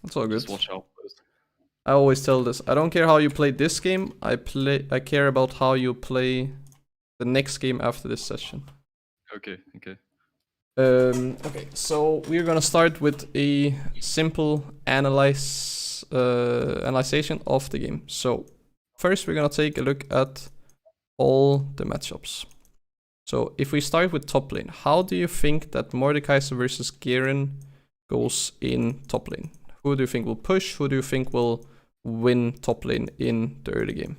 It's all good. Just watch out for this. I always tell this. I don't care how you play this game. I care about how you play the next game after this session. Okay, okay. Okay, so we're gonna start with a simple analyzation of the game. So first we're gonna take a look at all the matchups. So if we start with top lane, how do you think that Mordekaiser versus Garen goes in top lane? Who do you think will push? Who do you think will win top lane in the early game?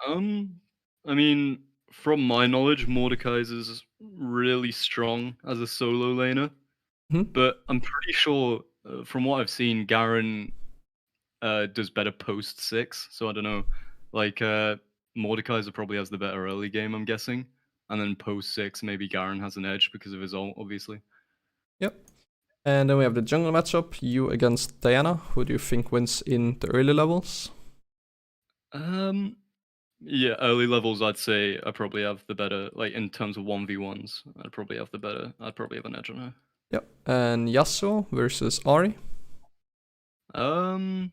I mean, from my knowledge, Mordekaiser's really strong as a solo laner. But I'm pretty sure, from what I've seen, Garen does better post 6. So I don't know. Like, Mordekaiser probably has the better early game, I'm guessing. And then post 6, maybe Garen has an edge because of his ult, obviously. Yep. And then we have the jungle matchup, you against Diana. Who do you think wins in the early levels? Yeah, early levels, I'd say I probably have the better, like in terms of 1v1s, I'd probably have an edge on her. Yep. And Yasuo versus Ahri? I'm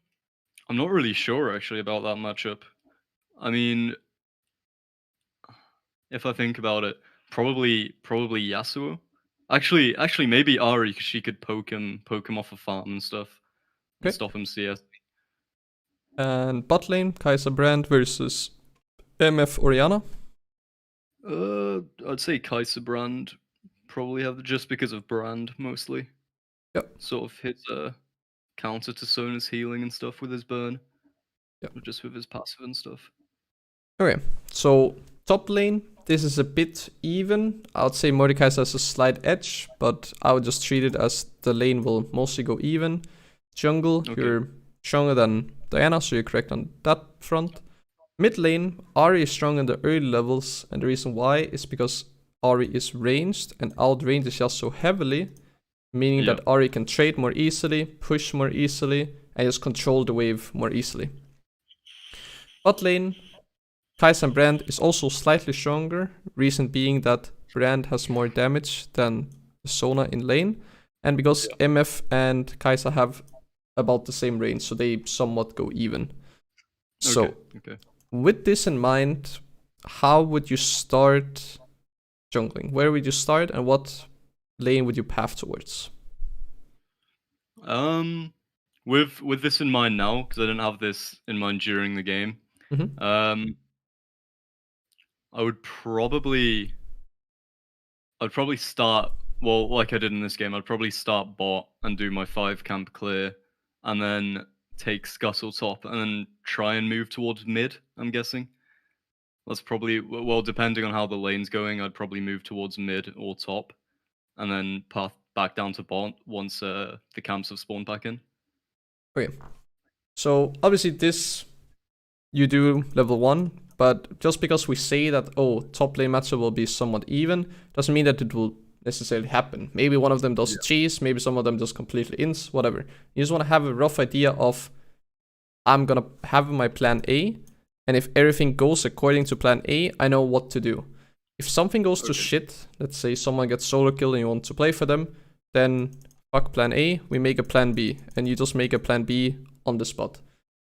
not really sure actually about that matchup. I mean, if I think about it, probably Yasuo. Actually, maybe Ahri, 'cause she could poke him off of farm and stuff, and Okay. stop him CS. And bot lane, Kai'Sa Brand versus MF Orianna? I'd say Kai'Sa Brand probably have just because of Brand mostly. Yep. Sort of hits counter to Sona's healing and stuff with his burn. Yep. Just with his passive and stuff. Okay, so top lane, this is a bit even. I would say Mordekaiser has a slight edge, but I would just treat it as the lane will mostly go even. Jungle, Okay. you're stronger than Diana, so you're correct on that front. Mid lane, Ahri is strong in the early levels, and the reason why is because Ahri is ranged and outranges just so heavily, meaning that Ahri can trade more easily, push more easily, and just control the wave more easily. Bot lane, Kai'Sa Brand is also slightly stronger, reason being that Brand has more damage than Sona in lane, and because MF and Kai'Sa have about the same range, so they somewhat go even. So, with this in mind, how would you start jungling? Where would you start, and what lane would you path towards? With this in mind now, because I didn't have this in mind during the game. I would probably start, well, like I did in this game, I'd probably start bot and do my 5 camp clear, and then take Scuttle top, and then try and move towards mid, I'm guessing. That's probably, well, depending on how the lane's going, I'd probably move towards mid or top, and then path back down to bot once the camps have spawned back in. Okay, so obviously this you do level 1, but just because we say that, oh, top lane matchup will be somewhat even, doesn't mean that it will necessarily happen. Maybe one of them does cheese, maybe some of them does completely ins, whatever. You just want to have a rough idea of, I'm gonna have my plan A, and if everything goes according to plan A, I know what to do. If something goes to shit, let's say someone gets solo kill and you want to play for them, then fuck plan A, we make a plan B, and you just make a plan B on the spot.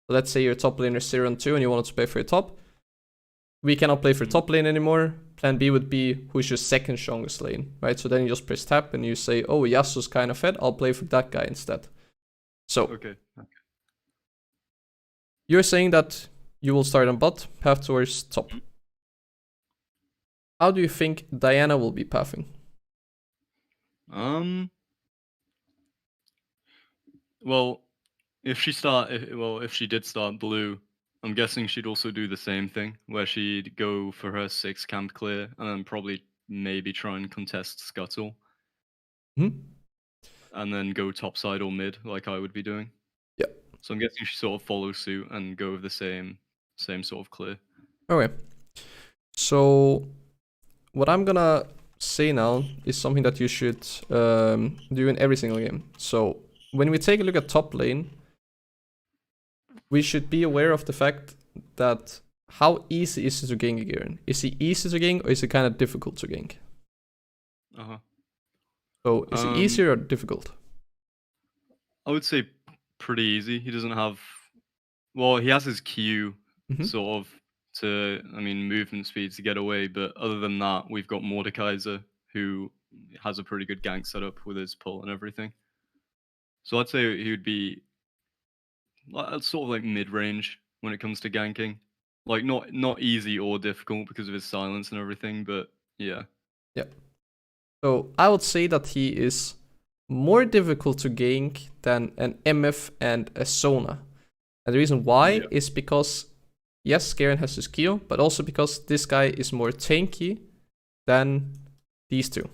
So let's say your top laner is 0-2 and you wanted to play for your top. We cannot play for top lane anymore. Plan B would be who's your second strongest lane, right? So then you just press tab and you say, oh, Yasuo's kind of fed, I'll play for that guy instead. So, you're saying that you will start on bot, path towards top. How do you think Diana will be pathing? Well, if she did start blue, I'm guessing she'd also do the same thing, where she'd go for her 6 camp clear, and then probably maybe try and contest Scuttle. And then go topside or mid, like I would be doing. Yeah. So I'm guessing she sort of follows suit and go with the same sort of clear. Okay. So, what I'm gonna say now is something that you should do in every single game. So, when we take a look at top lane, we should be aware of the fact that how easy is it to gank a Garen? Is he easy to gank or is it kind of difficult to gank? So is it easier or difficult? I would say pretty easy. He doesn't have... Well, he has his Q, sort of, to, I mean, movement speed to get away, but other than that, we've got Mordekaiser, who has a pretty good gank setup with his pull and everything. So I'd say he would be sort of like mid-range when it comes to ganking. Like, not easy or difficult because of his silence and everything, but yeah. Yeah. So I would say that he is more difficult to gank than an MF and a Sona. And the reason why is because, yes, Garen has his Q, but also because this guy is more tanky than these two.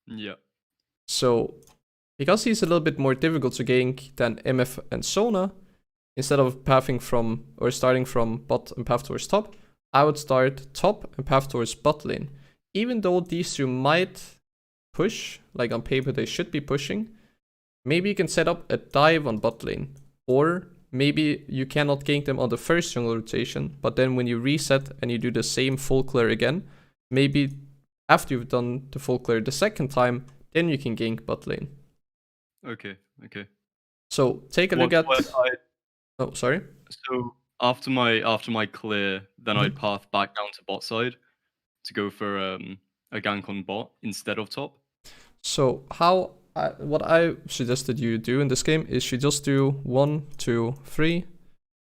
Yeah. So, because he's a little bit more difficult to gank than MF and Sona, instead of pathing from, or starting from bot and path towards top, I would start top and path towards bot lane. Even though these two might push, like on paper they should be pushing, maybe you can set up a dive on bot lane, or maybe you cannot gank them on the first jungle rotation, but then when you reset and you do the same full clear again, maybe after you've done the full clear the second time, then you can gank bot lane. Okay. So take a look at... Oh, sorry? So after my clear, then I'd path back down to bot side to go for a gank on bot instead of top. So what I suggested you do in this game is you just do 1, 2, 3,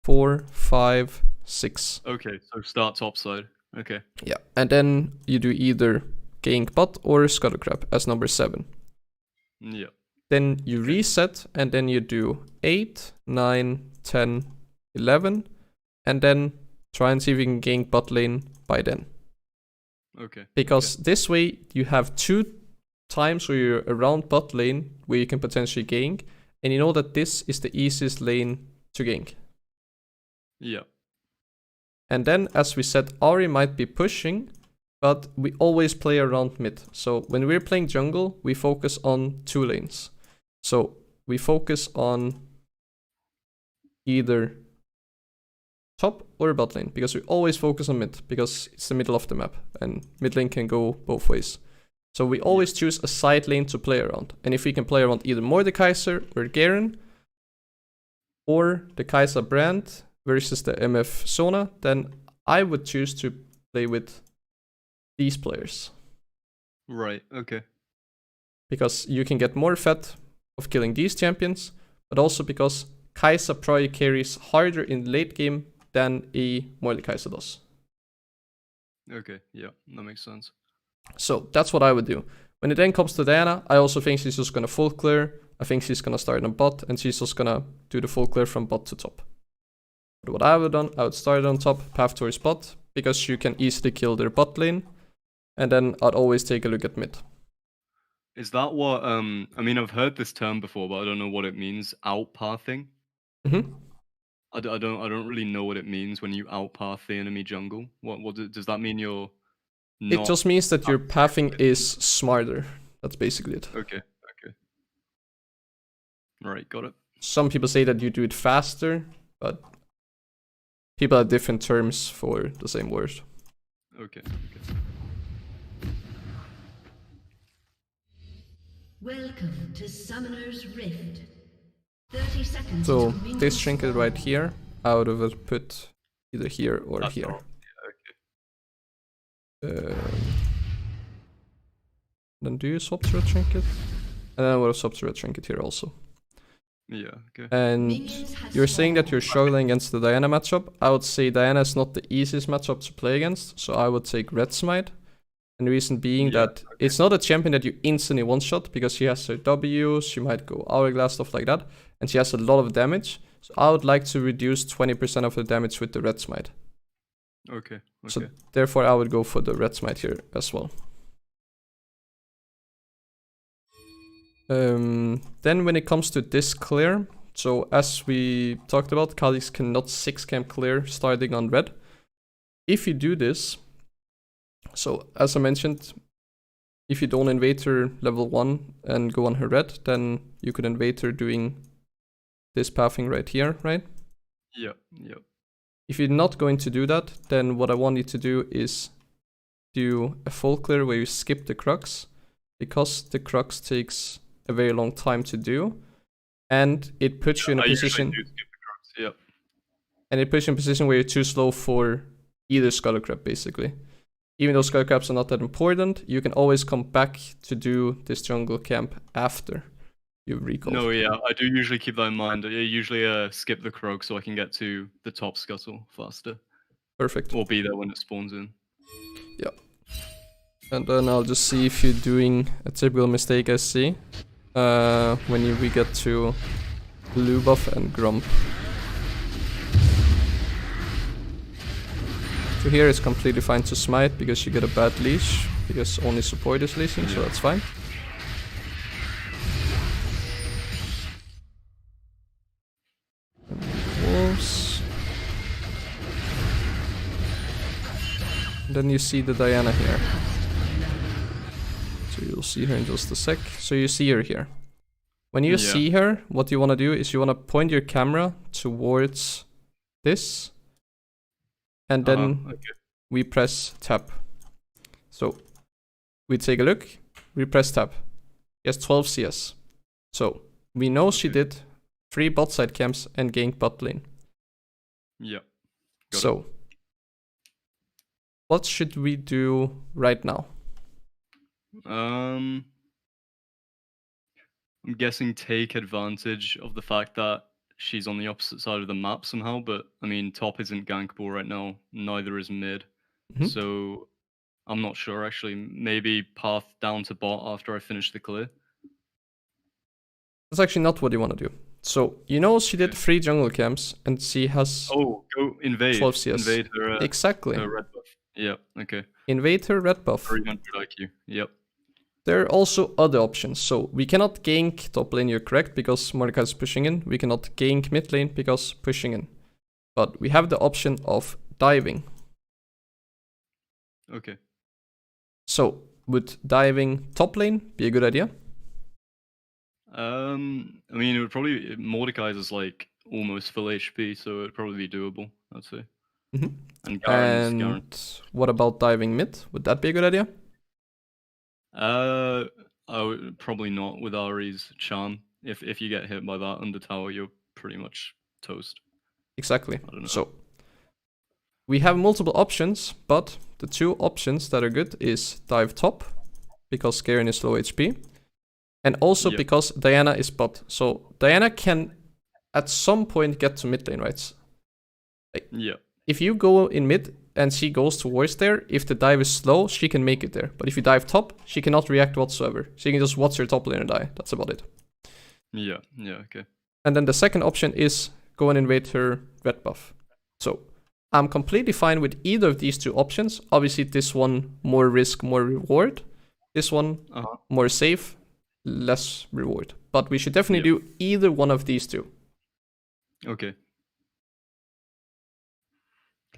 4, 5, 6. Okay, so start top side. Okay. Yeah, and then you do either gank bot or Scuttlecrab as number 7. Yeah. Then you reset, and then you do 8, 9, 10, 11, and then try and see if you can gank bot lane by then. Okay. Because this way you have 2 times where you're around bot lane where you can potentially gank, and you know that this is the easiest lane to gank. Yeah. And then, as we said, Ahri might be pushing, but we always play around mid. So when we're playing jungle, we focus on 2 lanes. So we focus on either top or bot lane, because we always focus on mid, because it's the middle of the map, and mid lane can go both ways. So we always choose a side lane to play around. And if we can play around either Mordekaiser or Garen, or the Kai'Sa brand versus the MF Sona, then I would choose to play with these players. Right, okay. Because you can get more fat of killing these champions, but also because Kai'Sa probably carries harder in late game than a Mordekaiser does. Okay, yeah, that makes sense. So that's what I would do. When it then comes to Diana, I also think she's just gonna full clear. I think she's gonna start on bot, and she's just gonna do the full clear from bot to top. But what I would have done, I would start on top, path towards bot, because you can easily kill their bot lane, and then I'd always take a look at mid. Is that what, I mean, I've heard this term before, but I don't know what it means, outpathing? I don't really know what it means when you outpath the enemy jungle. What does that mean? You're not... It just means that your pathing is smarter. That's basically it. Okay. Right, got it. Some people say that you do it faster, but people have different terms for the same word. Okay. Welcome to Summoner's Rift. 30 seconds. So this trinket right here, I would have put either here or here. Okay. Then do you swap to a trinket? And then I would have swapped to a trinket here also. Yeah, okay. And you're saying that you're struggling against the Diana matchup. I would say Diana is not the easiest matchup to play against, so I would take Red Smite. And the reason being that it's not a champion that you instantly one-shot, because she has her W, she might go Hourglass, stuff like that, and she has a lot of damage. So I would like to reduce 20% of the damage with the Red Smite. Okay. So therefore I would go for the Red Smite here as well. Then when it comes to this clear, so as we talked about, Kha Zix cannot 6-camp clear starting on red. If you do this, so as I mentioned, if you don't invade her level 1 and go on her red, then you could invade her doing this pathing right here, right? Yeah. If you're not going to do that, then what I want you to do is do a full clear where you skip the Crux, because the Crux takes a very long time to do. and it puts you in a position. Usually do skip the croaks, yep. And it puts you in a position where you're too slow for either Skull Crab, basically. Even though Skull Crabs are not that important, you can always come back to do this jungle camp after you've recalled. No, yeah, I do usually keep that in mind. I usually skip the croak so I can get to the top scuttle faster. Perfect. Or be there when it spawns in. Yeah. And then I'll just see if you're doing a typical mistake I see. When we get to blue buff and grump. So here it's completely fine to smite because you get a bad leash, because only support is leashing, so that's fine. And wolves. And then you see the Diana here. So you'll see her in just a sec. So you see her here. When you see her, what you want to do is you want to point your camera towards this. And then we press tab. So we take a look, we press tab. She has 12 CS. So we know she did 3 bot side camps and ganked bot lane. Yeah. So what should we do right now? I'm guessing take advantage of the fact that she's on the opposite side of the map somehow, but I mean, top isn't gankable right now, neither is mid. So I'm not sure actually. Maybe path down to bot after I finish the clear. That's actually not what you want to do. So you know she did 3 jungle camps and she has go invade 12 CS. Invade her, exactly. Her red buff. Yeah, okay. Invade her red buff. 300 IQ, yep. There are also other options. So we cannot gank top lane, you're correct, because Mordecai is pushing in. We cannot gank mid lane because pushing in. But we have the option of diving. Okay. So would diving top lane be a good idea? I mean, it would probably, Mordecai's is like almost full HP, so it'd probably be doable, I'd say. And Garen's what about diving mid? Would that be a good idea? I would probably not with Ari's charm. If you get hit by that under tower, you're pretty much toast. Exactly. So we have multiple options, but the 2 options that are good is dive top, because Garen is low HP, and also because Diana is bot. So Diana can at some point get to mid lane, right? Like, if you go in mid and she goes towards there, if the dive is slow, she can make it there. But if you dive top, she cannot react whatsoever. She can just watch your top laner die. That's about it. Yeah, okay. And then the second option is go and invade her red buff. So I'm completely fine with either of these 2 options. Obviously this one more risk, more reward. This one more safe, less reward. But we should definitely do either one of these 2. Okay.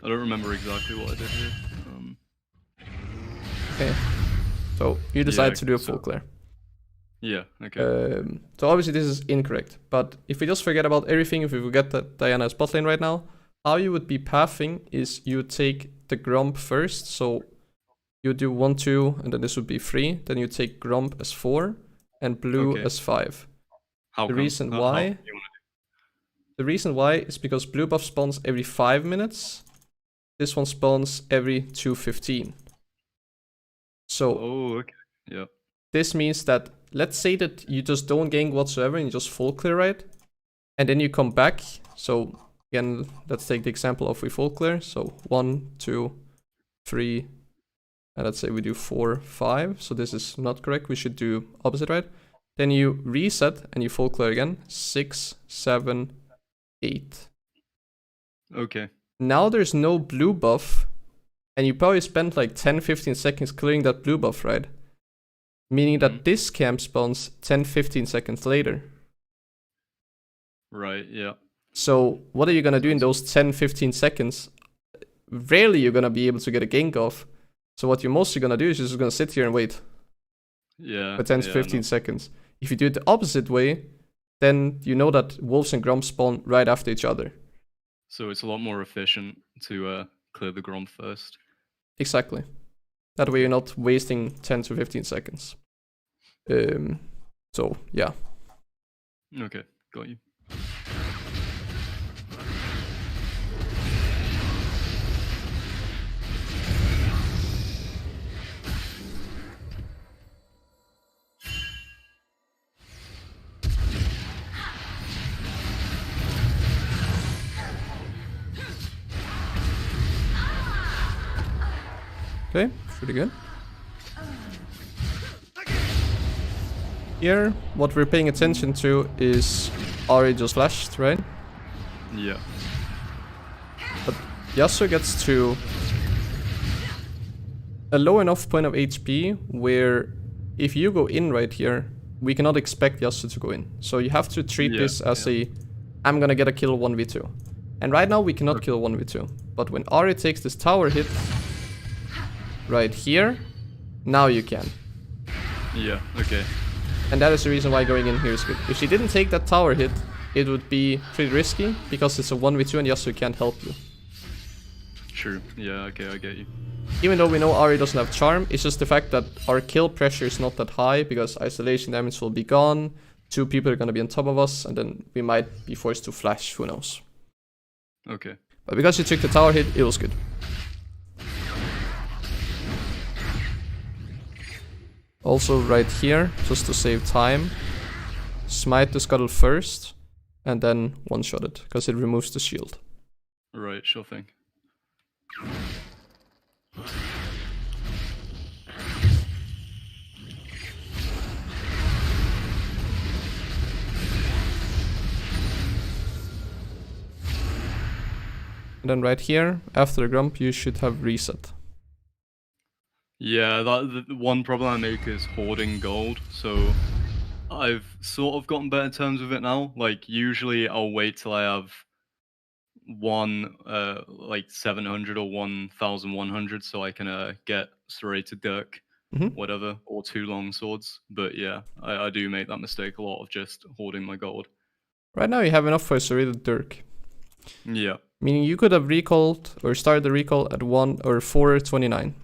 I don't remember exactly what I did here. Okay. So you decide to do a full clear. Yeah, okay. So obviously this is incorrect. But if we just forget about everything, if we forget that Diana is bot lane right now, how you would be pathing is you take the Grump first. So you do 1, 2, and then this would be 3. Then you take Grump as 4 and blue as 5. The reason why is because blue buff spawns every 5 minutes. This one spawns every 2:15. So this means that, let's say that you just don't gank whatsoever and you just full clear, right? And then you come back. So again, let's take the example of we full clear. So 1, 2, 3, and let's say we do 4, 5. So this is not correct. We should do opposite, right? Then you reset and you full clear again. 6, 7, 8. Okay. Now there's no blue buff, and you probably spent like 10-15 seconds clearing that blue buff, right? Meaning that this camp spawns 10-15 seconds later. Right, yeah. So what are you gonna do in those 10-15 seconds? Rarely you're gonna be able to get a gank off. So what you're mostly gonna do is you're just gonna sit here and wait. For 10-15 seconds. If you do it the opposite way, then you know that wolves and grumps spawn right after each other. So it's a lot more efficient to clear the Gromp first. Exactly. That way you're not wasting 10 to 15 seconds. So, yeah. Okay. got you. Okay, pretty good. Here, what we're paying attention to is Ahri just flashed, right? Yeah. But Yasuo gets to a low enough point of HP where if you go in right here, we cannot expect Yasuo to go in. So you have to treat this as a, I'm gonna get a kill 1v2. And right now we cannot kill 1v2. But when Ahri takes this tower hit right here, now you can. Yeah, okay. And that is the reason why going in here is good. If she didn't take that tower hit, it would be pretty risky because it's a 1v2 and Yasuo can't help you. True. Yeah, okay, I get you. Even though we know Ahri doesn't have charm, it's just the fact that our kill pressure is not that high because isolation damage will be gone, 2 people are gonna be on top of us, and then we might be forced to flash, who knows. Okay. But because she took the tower hit, it was good. Also right here, just to save time, smite the scuttle first, and then one-shot it, because it removes the shield. Right, sure thing. And then right here, after the grump, you should have reset. Yeah, the one problem I make is hoarding gold, so I've sort of gotten better terms with it now. Like, usually I'll wait till I have like 700 or 1100 so I can get serrated dirk, whatever, or 2 long swords. But yeah, I do make that mistake a lot of just hoarding my gold. Right now you have enough for a serrated dirk. Yeah. Meaning you could have recalled or started the recall at 1 or 429.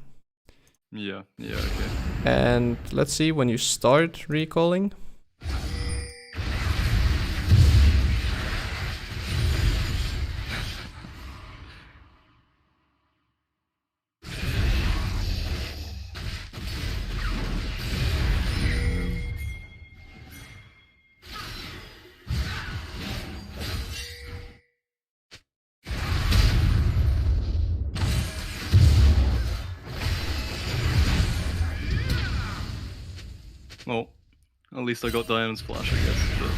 Yeah, okay. And let's see when you start recalling. Well, at least I got Diana's flash, I guess. But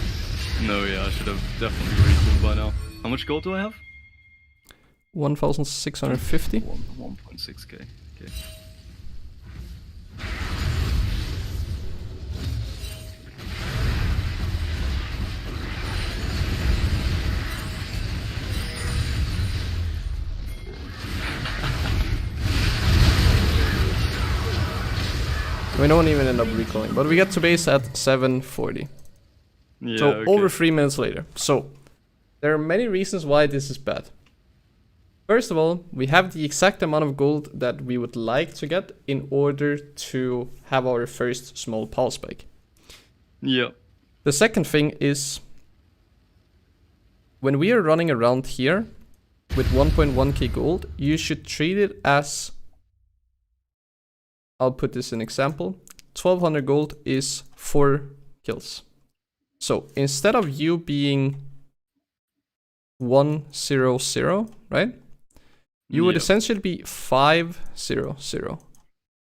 no, yeah, I should have definitely recalled by now. How much gold do I have? 1,650. 1.6k. Okay. We don't even end up recalling, but we get to base at 740. Yeah, So okay. over 3 minutes later. So there are many reasons why this is bad. First of all, we have the exact amount of gold that we would like to get in order to have our first small pulse spike. Yeah. The second thing is when we are running around here with 1.1k gold, you should treat it as, I'll put this in example, 1200 gold is 4 kills. So instead of you being 100, right? You would essentially be 500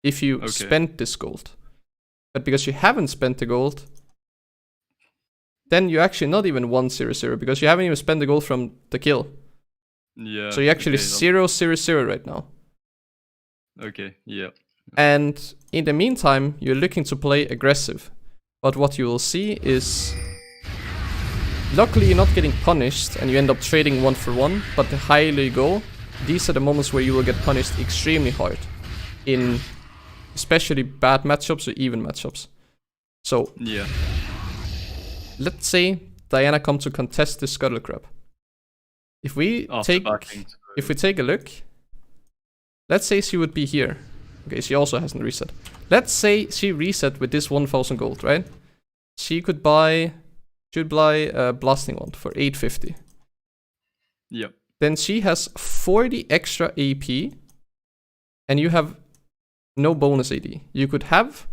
if you spent this gold. But because you haven't spent the gold, then you're actually not even 100 because you haven't even spent the gold from the kill. Yeah. So you're actually 000 right now. Okay, yeah. And in the meantime, you're looking to play aggressive. But what you will see is, luckily you're not getting punished and you end up trading 1 for 1, but the higher you go, these are the moments where you will get punished extremely hard in especially bad matchups or even matchups. So yeah, let's say Diana comes to contest this scuttle crab. If we take a look, let's say she would be here. Okay, she also hasn't reset. Let's say she reset with this 1000 gold, right? She could buy She would buy a Blasting Wand for 850. Yep. Then she has 40 extra AP, and you have no bonus AD. You could have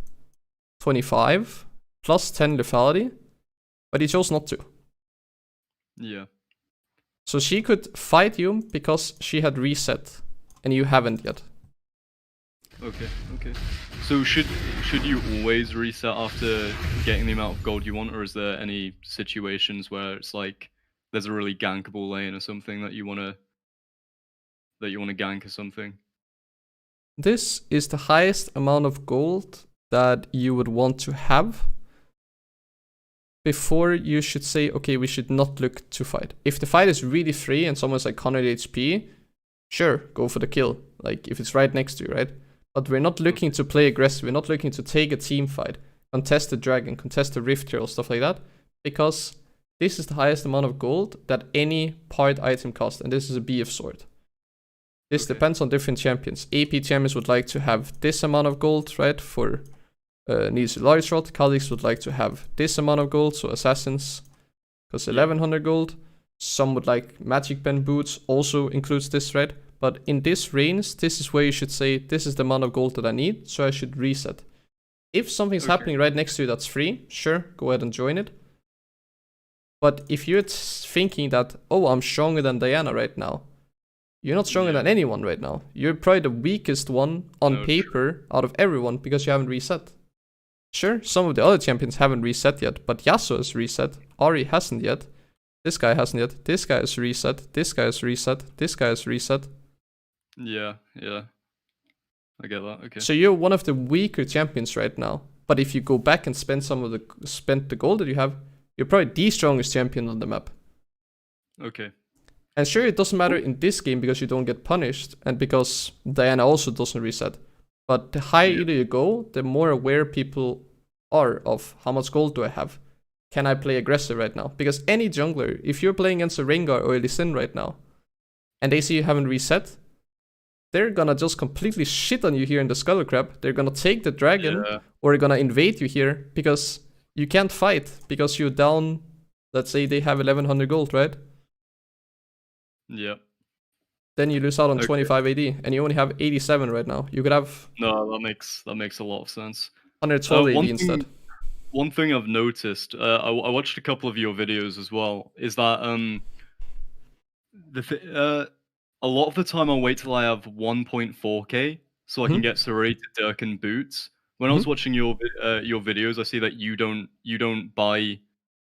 25 plus 10 lethality, but you chose not to. Yeah. So she could fight you because she had reset, and you haven't yet. Okay, okay. So should you always reset after getting the amount of gold you want, or is there any situations where it's like there's a really gankable lane or something that you wanna gank or something? This is the highest amount of gold that you would want to have before you should say, okay, we should not look to fight. If the fight is really free and someone's like 100 HP, sure, go for the kill. Like if it's right next to you, right? But we're not looking to play aggressive. We're not looking to take a team fight, contest the dragon, contest the rift herald, stuff like that, because this is the highest amount of gold that any part item costs, and this is a BF sword. This depends on different champions. AP champions would like to have this amount of gold, right, for needs a large rod. Kha Zix would like to have this amount of gold, so assassins costs 1100 gold. Some would like magic bend boots, also includes this, right? But in this range, this is where you should say, this is the amount of gold that I need, so I should reset. If something's happening right next to you that's free, sure, go ahead and join it. But if you're thinking that, oh, I'm stronger than Diana right now, you're not stronger than anyone right now. You're probably the weakest one on paper out of everyone because you haven't reset. Sure, some of the other champions haven't reset yet, but Yasuo has reset, Ahri hasn't yet, this guy hasn't yet, this guy has reset, this guy has reset, this guy has reset. Yeah, yeah. I get that, okay. So you're one of the weaker champions right now. But if you go back and spend the gold that you have, you're probably the strongest champion on the map. Okay. And sure, it doesn't matter in this game because you don't get punished, and because Diana also doesn't reset. But the higher you go, the more aware people are of how much gold do I have. Can I play aggressive right now? Because any jungler, if you're playing against a Rengar or a Lee Sin right now, and they see you haven't reset, they're gonna just completely shit on you here in the Skull Crab. They're gonna take the dragon, or they're gonna invade you here, because you can't fight, because you're down, let's say they have 1100 gold, right? Yeah. Then you lose out on 25 AD, and you only have 87 right now. You could have... No, that makes a lot of sense. 112 AD instead. One thing I've noticed, I watched a couple of your videos as well, is that a lot of the time I'll wait till I have 1.4k so I can get serrated Durkin boots. When I was watching your videos, I see that you don't buy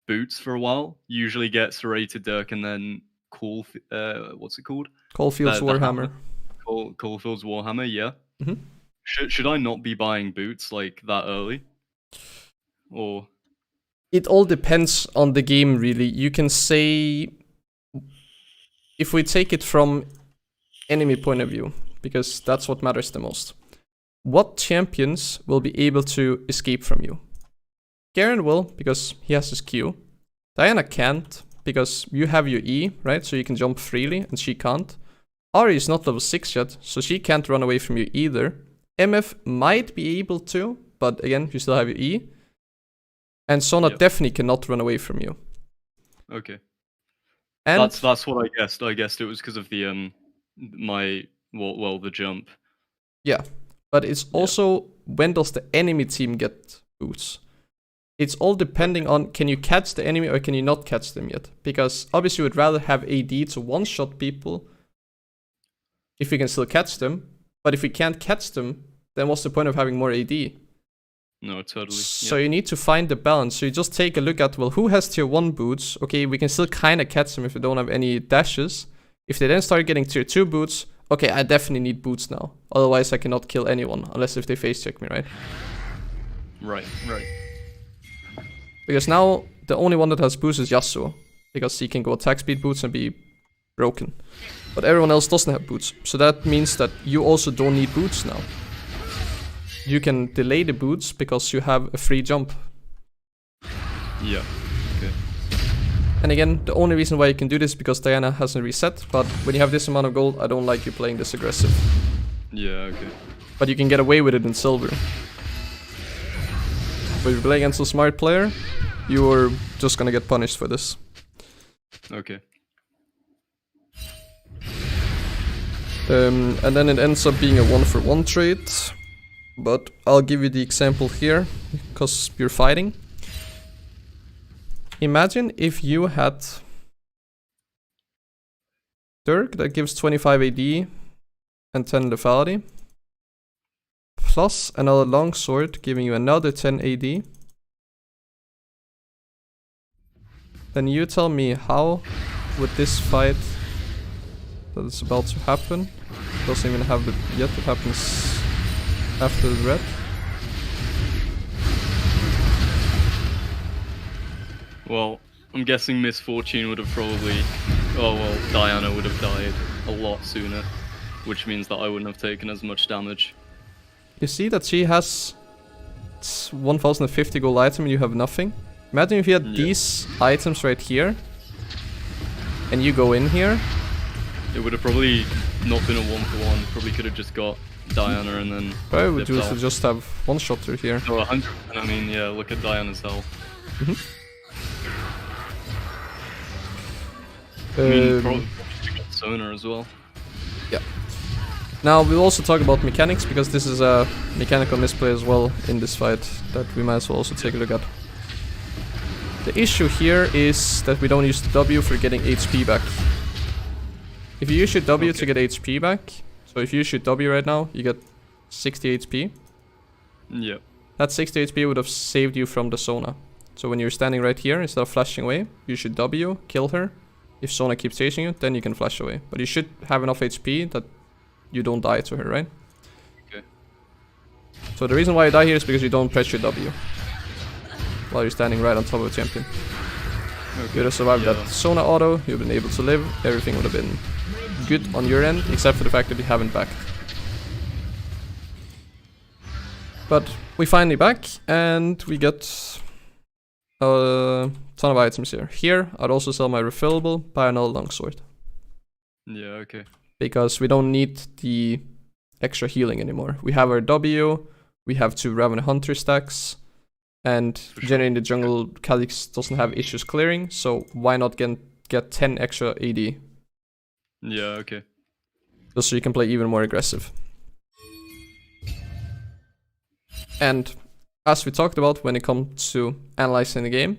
boots for a while. You usually get serrated Dirk and then what's it called? Coalfield's Warhammer. Coalfield's Warhammer, yeah. Should I not be buying boots like that early? Or it all depends on the game, really. You can say, if we take it from enemy point of view, because that's what matters the most. What champions will be able to escape from you? Garen will, because he has his Q. Diana can't, because you have your E, right? So you can jump freely, and she can't. Ahri is not level 6 yet, so she can't run away from you either. MF might be able to, but again, you still have your E. And Sona definitely cannot run away from you. Okay. And that's what I guessed. I guessed it was because of the the jump. Yeah, but it's also, when does the enemy team get boots? It's all depending on, can you catch the enemy or can you not catch them yet? Because obviously you would rather have AD to one-shot people if we can still catch them. But if we can't catch them, then what's the point of having more AD? No, totally. So you need to find the balance. So you just take a look at, well, who has tier 1 boots? Okay, we can still kind of catch them if we don't have any dashes. If they then start getting tier 2 boots, okay, I definitely need boots now. Otherwise I cannot kill anyone, unless if they face check me, right? Right. Because now the only one that has boots is Yasuo, because he can go attack speed boots and be broken. But everyone else doesn't have boots. So that means that you also don't need boots now. You can delay the boots because you have a free jump. Yeah, okay. And again, the only reason why you can do this is because Diana hasn't reset, but when you have this amount of gold, I don't like you playing this aggressive. Yeah, okay. But you can get away with it in silver. But if you play against a smart player, you're just gonna get punished for this. Okay. And then it ends up being a 1-for-1 trade. But I'll give you the example here, because you're fighting. Imagine if you had Dirk that gives 25 AD and 10 lethality, plus another longsword giving you another 10 AD. Then you tell me, how would this fight that is about to happen, doesn't even have it yet, it happens after the red. Well, I'm guessing Misfortune would have probably... Oh well, Diana would have died a lot sooner, which means that I wouldn't have taken as much damage. You see that she has 1050 gold item and you have nothing? Imagine if you had these items right here, and you go in here. It would have probably not been a 1-for-1, probably could have just got Diana and then... I would just have one-shot her here. Oh, 100%, I mean, yeah, look at Diana's health. I mean, probably got Sona as well. Yeah. Now, we'll also talk about mechanics, because this is a mechanical misplay as well in this fight that we might as well also take a look at. The issue here is that we don't use the W for getting HP back. If you use your W to get HP back, so if you shoot W right now, you get 60 HP. Yeah. That 60 HP would have saved you from the Sona. So when you're standing right here, instead of flashing away, you should W, kill her. If Sona keeps chasing you, then you can flash away. But you should have enough HP that you don't die to her, right? Okay. So the reason why you die here is because you don't press your W while you're standing right on top of a champion. Okay. You would have survived that Sona auto, you've been able to live, everything would have been good on your end, except for the fact that you haven't backed. But we finally back, and we get a ton of items here. Here, I'd also sell my refillable, buy another longsword. Yeah, okay. Because we don't need the extra healing anymore. We have our W, we have 2 Raven Hunter stacks, and generally in the jungle, Kha Zix doesn't have issues clearing, so why not get 10 extra AD? Yeah, okay. Just so you can play even more aggressive. And as we talked about when it comes to analyzing the game,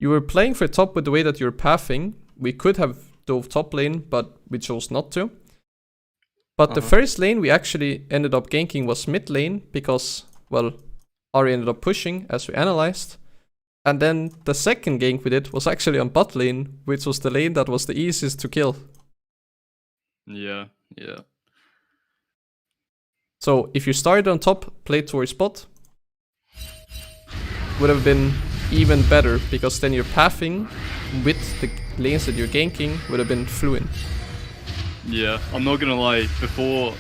you were playing for top with the way that you're pathing. We could have dove top lane, but we chose not to. But the first lane we actually ended up ganking was mid lane because, well, Ari ended up pushing as we analyzed. And then the second gank we did was actually on bot lane, which was the lane that was the easiest to kill. Yeah, yeah. So if you started on top, played towards bot, would have been even better, because then your pathing with the lanes that you're ganking would have been fluent. Yeah, I'm not gonna lie, before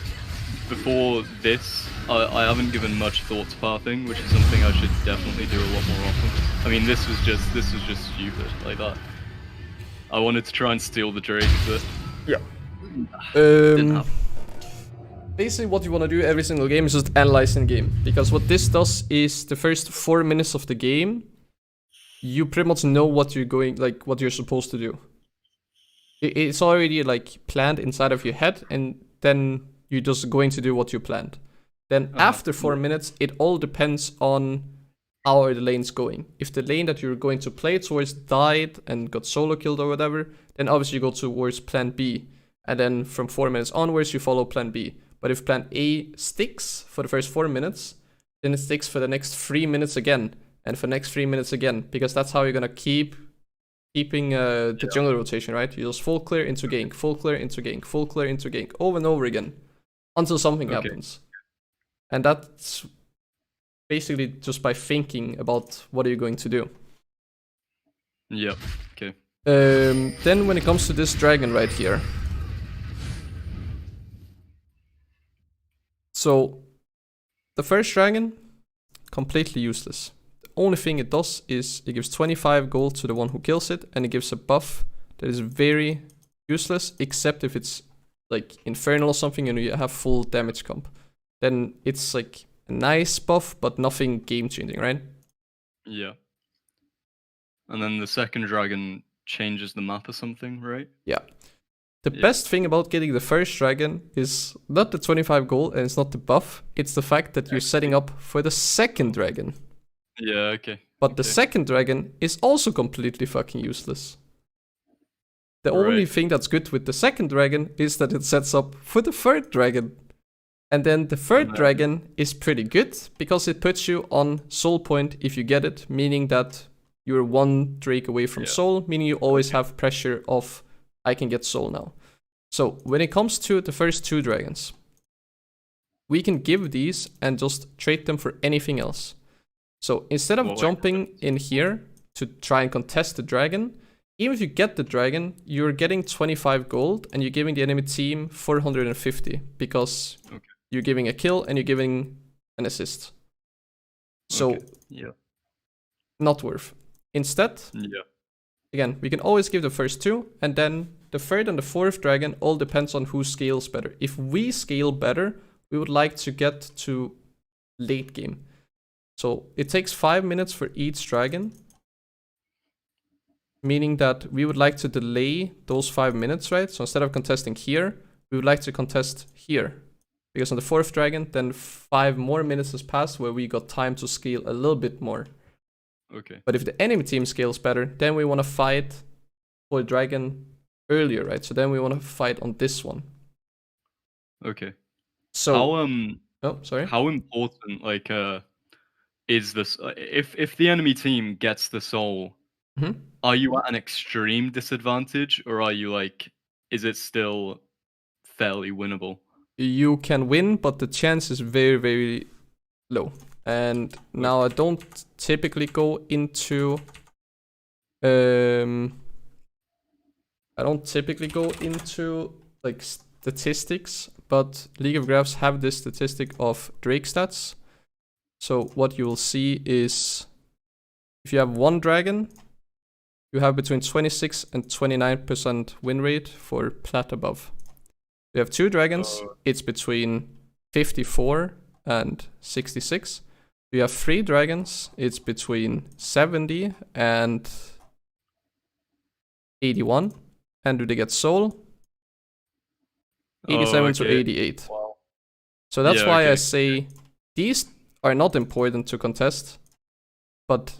this, I haven't given much thought to pathing, which is something I should definitely do a lot more often. I mean, this was just stupid, like that. I wanted to try and steal the Drake, but yeah. Didn't happen. Basically what you want to do every single game is just analyze in game, because what this does is the first 4 minutes of the game, you pretty much know what you're going, like what you're supposed to do. It's already like planned inside of your head, and then you're just going to do what you planned. Then after 4 minutes, it all depends on how are the lanes going. If the lane that you're going to play towards died and got solo killed or whatever, then obviously you go towards plan B. And then from 4 minutes onwards, you follow plan B. But if plan A sticks for the first 4 minutes, then it sticks for the next 3 minutes again. And for the next 3 minutes again. Because that's how you're going to keeping the jungle rotation, right? You just full clear into gank, full clear into gank, full clear into gank, over and over again. Until something happens. And that's basically just by thinking about what are you going to do. Yep, okay. Then when it comes to this dragon right here. So, the first dragon, completely useless. The only thing it does is it gives 25 gold to the one who kills it, and it gives a buff that is very useless, except if it's like Infernal or something and you have full damage comp. Then it's like a nice buff, but nothing game changing, right? Yeah. and then the second dragon changes the map or something, right? Yeah. The best thing about getting the first dragon is not the 25 gold and it's not the buff, it's the fact that you're setting up for the second dragon. Yeah, okay. But the second dragon is also completely fucking useless. The only thing that's good with the second dragon is that it sets up for the third dragon. And then the third dragon is pretty good because it puts you on soul point if you get it, meaning that you're one drake away from soul, meaning you always have pressure of I can get soul now. So when it comes to the first two dragons, we can give these and just trade them for anything else. So instead of jumping in here to try and contest the dragon, even if you get the dragon, you're getting 25 gold and you're giving the enemy team 450 because you're giving a kill and you're giving an assist. So not worth. Instead, again, we can always give the first two, and then the third and the fourth dragon all depends on who scales better. If we scale better, we would like to get to late game. So it takes 5 minutes for each dragon, meaning that we would like to delay those 5 minutes, right? So instead of contesting here, we would like to contest here. Because on the fourth dragon, then 5 more minutes has passed where we got time to scale a little bit more. Okay. But if the enemy team scales better, then we want to fight for the dragon earlier, right? So then we want to fight on this one. Okay. So how important like is this if the enemy team gets the soul, are you at an extreme disadvantage, or are you like, is it still fairly winnable? You can win, but the chance is very, very low. And now I don't typically go into like statistics, but League of Graphs have this statistic of Drake stats. So what you will see is if you have one dragon, you have between 26 and 29% win rate for plat above. You have two dragons, it's between 54 and 66. You have three dragons, it's between 70 and 81. And do they get soul? 87 to 88. Wow. So that's why I say these are not important to contest, but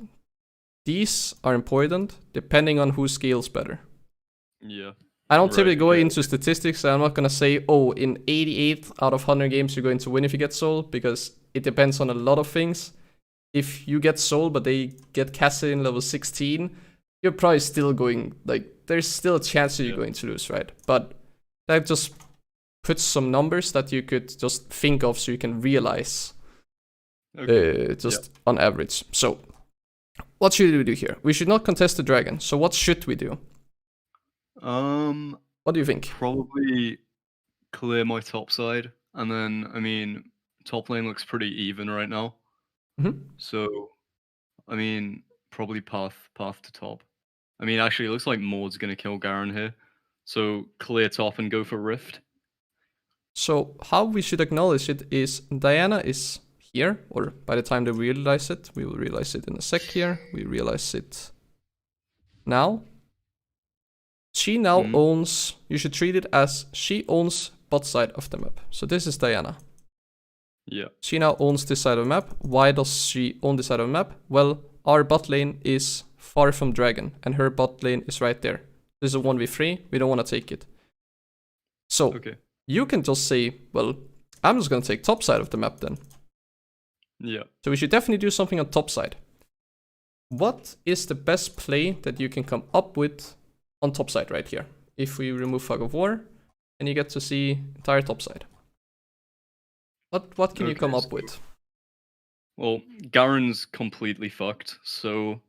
these are important depending on who scales better. Yeah. I don't typically go into statistics, so I'm not going to say, oh, in 88 out of 100 games you're going to win if you get soul, because it depends on a lot of things. If you get soul, but they get casted in level 16, you're probably still going, like, there's still a chance that you're going to lose, right? But that just puts some numbers that you could just think of so you can realize on average. So, what should we do here? We should not contest the dragon, so what should we do? What do you think? Probably clear my top side, and then, I mean, top lane looks pretty even right now. So, I mean, probably path to top. I mean, actually, it looks like Maud's gonna kill Garen here. So, clear top and go for Rift. So, how we should acknowledge it is Diana is here, or by the time they realize it, we will realize it in a sec here. We realize it now. She now owns, you should treat it as she owns bot side of the map. So this is Diana. Yeah. She now owns this side of the map. Why does she own this side of the map? Well, our bot lane is far from Dragon, and her bot lane is right there. This is a 1v3, we don't want to take it. So, you can just say, well, I'm just going to take top side of the map then. Yeah. So we should definitely do something on top side. What is the best play that you can come up with on top side right here? If we remove Fog of War, and you get to see entire top side. What can you come up with? Well, Garen's completely fucked, so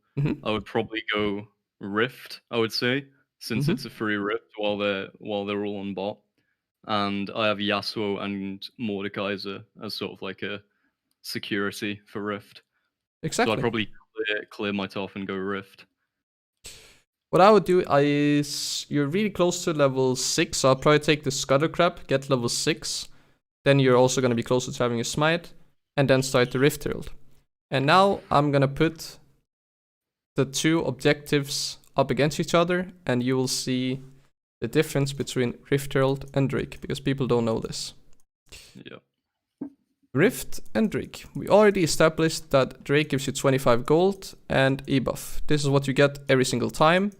I would probably go Rift, I would say, since it's a free Rift while they're all on bot. And I have Yasuo and Mordekaiser as sort of like a security for Rift. Exactly. So I'd probably clear my top and go Rift. What I would do is, you're really close to level 6, so I'll probably take the Scuttle Crab, get level 6. Then you're also going to be closer to having a Smite, and then start the Rift Herald. And now I'm going to put the two objectives up against each other, and you will see the difference between Rift Herald and Drake, because people don't know this. Yeah. Rift and Drake. We already established that Drake gives you 25 gold and E buff. This is what you get every single time,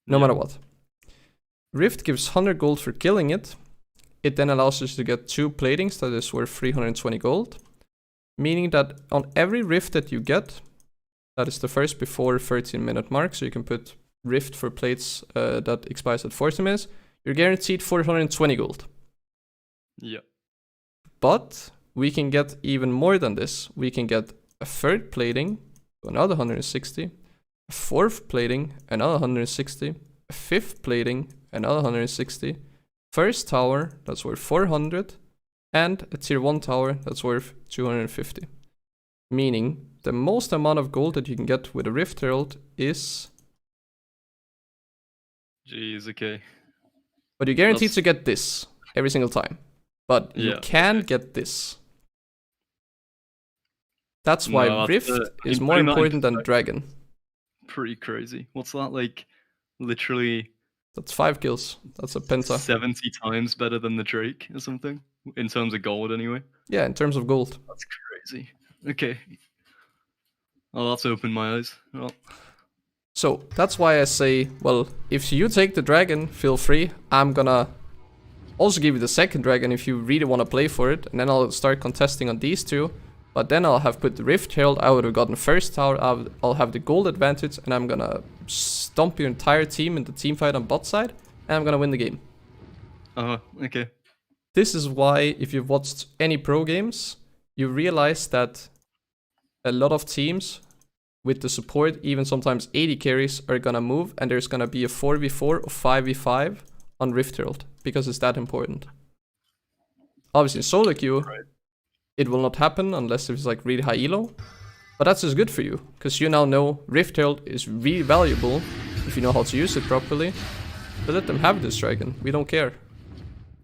no matter what. Rift gives 100 gold for killing it. It then allows us to get 2 platings, that is worth 320 gold. Meaning that on every rift that you get, that is the first before 13-minute mark, so you can put rift for plates that expires at 40 minutes, you're guaranteed 420 gold. Yeah. But we can get even more than this. We can get a third plating, another 160, a fourth plating, another 160, a fifth plating, another 160, first tower, that's worth 400, and a tier 1 tower, that's worth 250. Meaning, the most amount of gold that you can get with a Rift Herald is... Jeez, okay. But you're guaranteed to get this every single time. But you can get this. That's why Rift is more important than Dragon. Pretty crazy. What's that, like, literally... That's 5 kills. That's a penta. 70 times better than the Drake or something? In terms of gold, anyway? Yeah, in terms of gold. That's crazy. Okay. Oh, that's opened my eyes. Well. So, that's why I say, well, if you take the Dragon, feel free. I'm gonna also give you the second Dragon if you really want to play for it. And then I'll start contesting on these two. But then I'll have put the Rift Herald, I would have gotten first tower, I'll have the gold advantage, and I'm gonna stomp your entire team in the team fight on bot side, and I'm gonna win the game. Okay. This is why, if you've watched any pro games, you realize that a lot of teams with the support, even sometimes 80 carries, are gonna move, and there's gonna be a 4v4 or 5v5 on Rift Herald, because it's that important. Obviously in solo queue, it will not happen unless it's like really high elo. But that's just good for you, because you now know Rift Herald is really valuable if you know how to use it properly. So let them have this dragon, we don't care.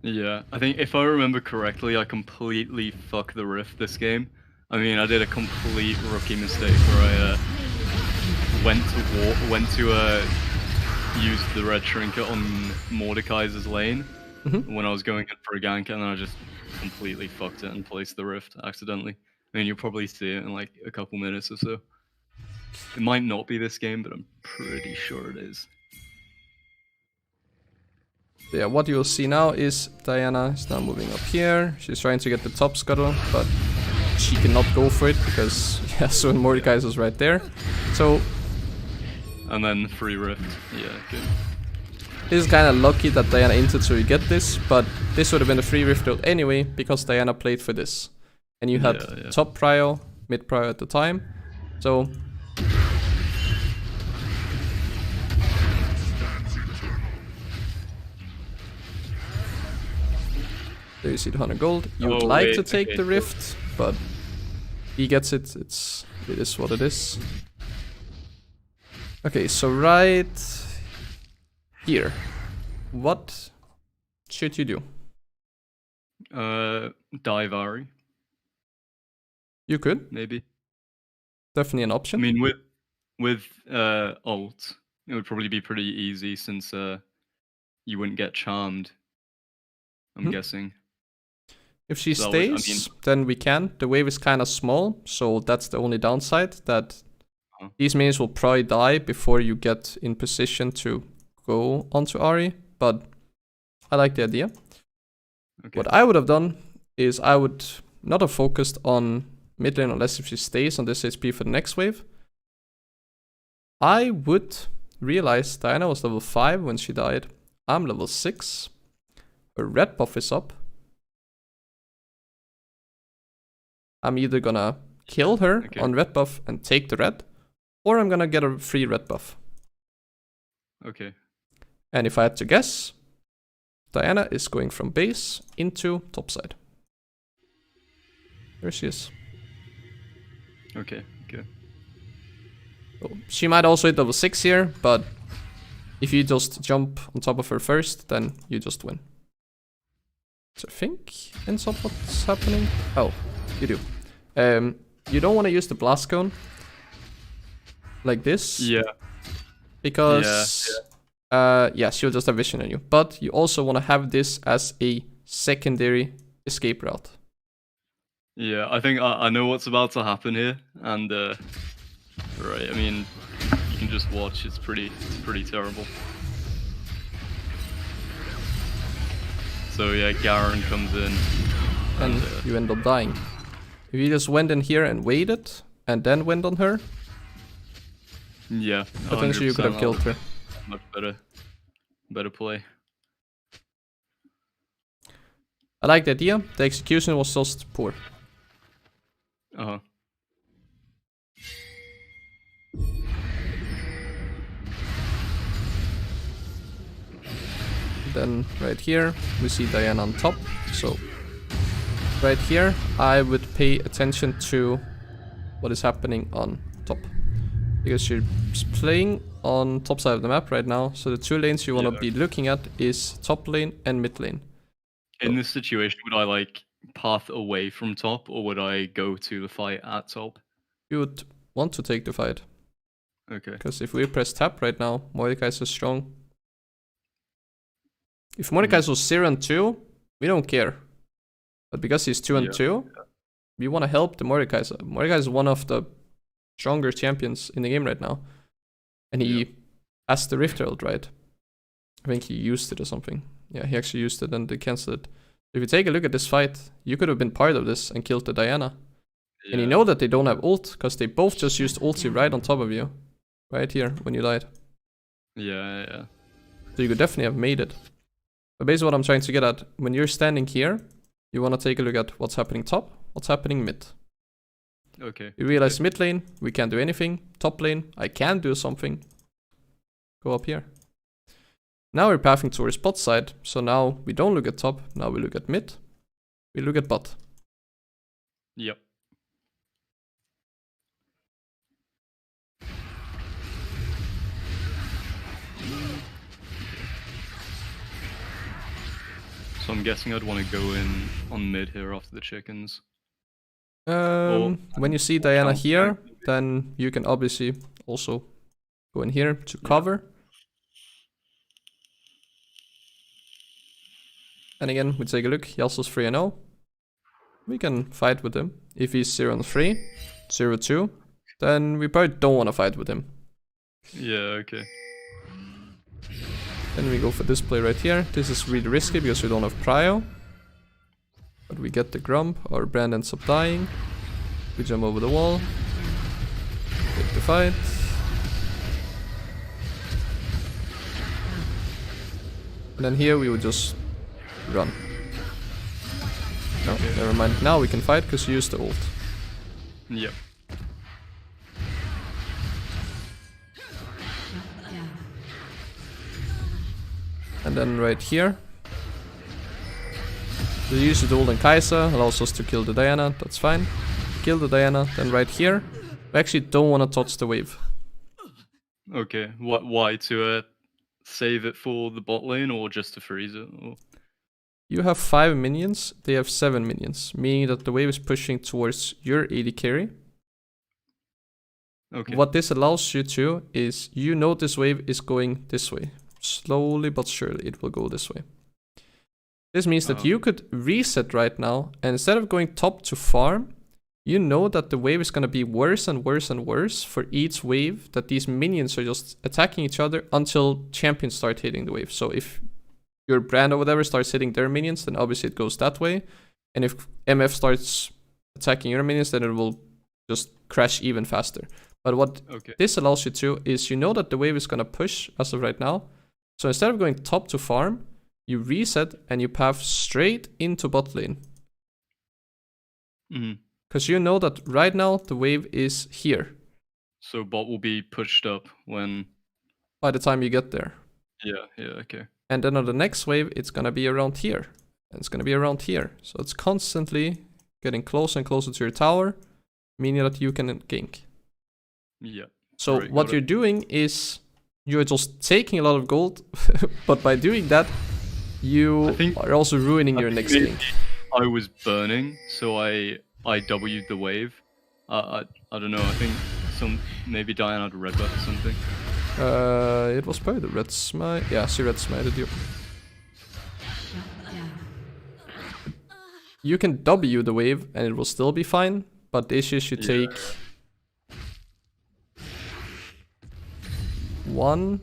Yeah, I think if I remember correctly, I completely fucked the Rift this game. I mean, I did a complete rookie mistake where I went to use the red trinket on Mordekaiser's lane when I was going in for a gank, and then I just completely fucked it and placed the Rift accidentally. I mean, you'll probably see it in like a couple minutes or so. It might not be this game, but I'm pretty sure it is. Yeah, what you'll see now is Diana is now moving up here. She's trying to get the top scuttle, but she cannot go for it because Yasuo and Mordekaiser is right there. So, and then free Rift. Yeah, good. This is kind of lucky that Diana inted so you get this, but this would have been a free Rift Herald anyway because Diana played for this. And you had top prio, mid prio at the time. So there you see the 100 gold. You would like to take the Rift, but he gets it. It is what it is. Okay, so right here, what should you do? Dive Ari. You could. Maybe. Definitely an option. I mean, with ult, it would probably be pretty easy since you wouldn't get charmed, I'm guessing. If she stays, then we can. The wave is kind of small, so that's the only downside, that these minions will probably die before you get in position to go onto Ari, but I like the idea. Okay. What I would have done is I would not have focused on mid lane unless if she stays on this HP for the next wave. I would realize Diana was level 5 when she died. I'm level 6. Her red buff is up. I'm either gonna kill her on red buff and take the red, or I'm gonna get a free red buff. Okay. And if I had to guess, Diana is going from base into topside. There she is. Okay. So she might also hit level 6 here, but if you just jump on top of her first, then you just win. So I think ends up what's happening. Oh, you do. You don't want to use the blast cone. like this. Yeah. Because yeah, she'll just have vision on you. But you also want to have this as a secondary escape route. Yeah, I think I know what's about to happen here, and right, I mean, you can just watch. It's pretty terrible. So yeah, Garen comes in, And you end up dying. If you just went in here and waited, and then went on her, yeah, potentially you could have killed her. Much better play. I like the idea. The execution was just poor. Uh-huh. Then right here we see Diana on top. So right here I would pay attention to what is happening on top, because she's playing on top side of the map right now. So the two lanes you want to be looking at is top lane and mid lane. In this situation, would I like path away from top, or would I go to the fight at top? You would want to take the fight. Okay. Because if we press tap right now, Mordekaiser is so strong. If Mordekaiser was 0 and 2, we don't care. But because he's 2 and 2, we want to help the Mordekaiser. Mordekaiser is one of the stronger champions in the game right now. And he has the Rift Herald, right? I think he used it or something. Yeah, he actually used it and they cancelled it. If you take a look at this fight, you could have been part of this and killed the Diana. Yeah. And you know that they don't have ult, because they both just used ulti right on top of you. Right here, when you died. Yeah. So you could definitely have made it. But basically what I'm trying to get at, when you're standing here, you want to take a look at what's happening top, what's happening mid. Okay. You realize mid lane, we can't do anything. Top lane, I can do something. Go up here. Now we're pathing towards bot side, so now we don't look at top, now we look at mid. We look at bot. Yep. So I'm guessing I'd want to go in on mid here after the chickens. When you see Diana here, then you can obviously also go in here to cover. And again, we take a look, Yasuo's 3-0. We can fight with him. If he's 0-3, 0-2, then we probably don't want to fight with him. Yeah, okay. Then we go for this play right here. This is really risky because we don't have prio. But we get the Grump, our brand ends up dying. We jump over the wall. Take the fight. And then here we would just run. No, never mind. Now we can fight because you used the ult. Yep. And then right here, we use the ult on Kai'Sa, allows us to kill the Diana, that's fine. Kill the Diana, then right here, we actually don't want to touch the wave. Okay, why? To save it for the bot lane, or just to freeze it? Or... You have 5 minions, they have 7 minions, meaning that the wave is pushing towards your AD carry. Okay. What this allows you to is, you know this wave is going this way. Slowly but surely it will go this way. This means that you could reset right now, and instead of going top to farm, you know that the wave is going to be worse and worse and worse for each wave, that these minions are just attacking each other until champions start hitting the wave. So if your brand or whatever starts hitting their minions, then obviously it goes that way. And if MF starts attacking your minions, then it will just crash even faster. But what this allows you to is, you know that the wave is going to push as of right now. So instead of going top to farm, you reset and you path straight into bot lane. Because you know that right now the wave is here. So bot will be pushed up when... by the time you get there. Yeah, okay. And then on the next wave, it's going to be around here. And it's going to be around here. So it's constantly getting closer and closer to your tower, meaning that you can gank. Yeah. So what you're doing is, you're just taking a lot of gold, but by doing that, you are also ruining your next game. I was burning, so I W'd the wave. I don't know, I think maybe Diana had red buff or something. It was probably the red smite. Yeah, she red smited you. You can W the wave and it will still be fine, but the issue is you take 1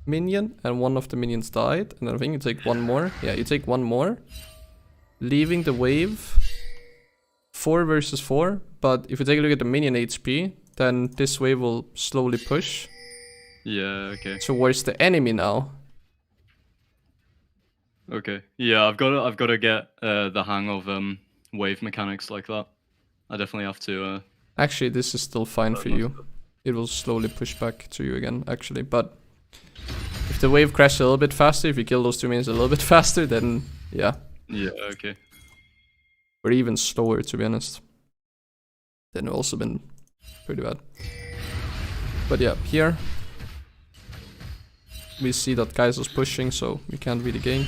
minion and one of the minions died, and I think you take one more. Yeah, you take one more, leaving the wave 4 versus 4. But if you take a look at the minion HP, then this wave will slowly push. Yeah, okay. Towards the enemy now. Okay. Yeah, I've got to get the hang of wave mechanics like that. I definitely have to. Actually, this is still fine for you. It will slowly push back to you again, actually. But if the wave crashes a little bit faster, if you kill those 2 minions a little bit faster, then yeah. Yeah, okay. Or even slower, to be honest. Then it's also been pretty bad. But yeah, here we see that Kaiser's pushing, so we can't really gank.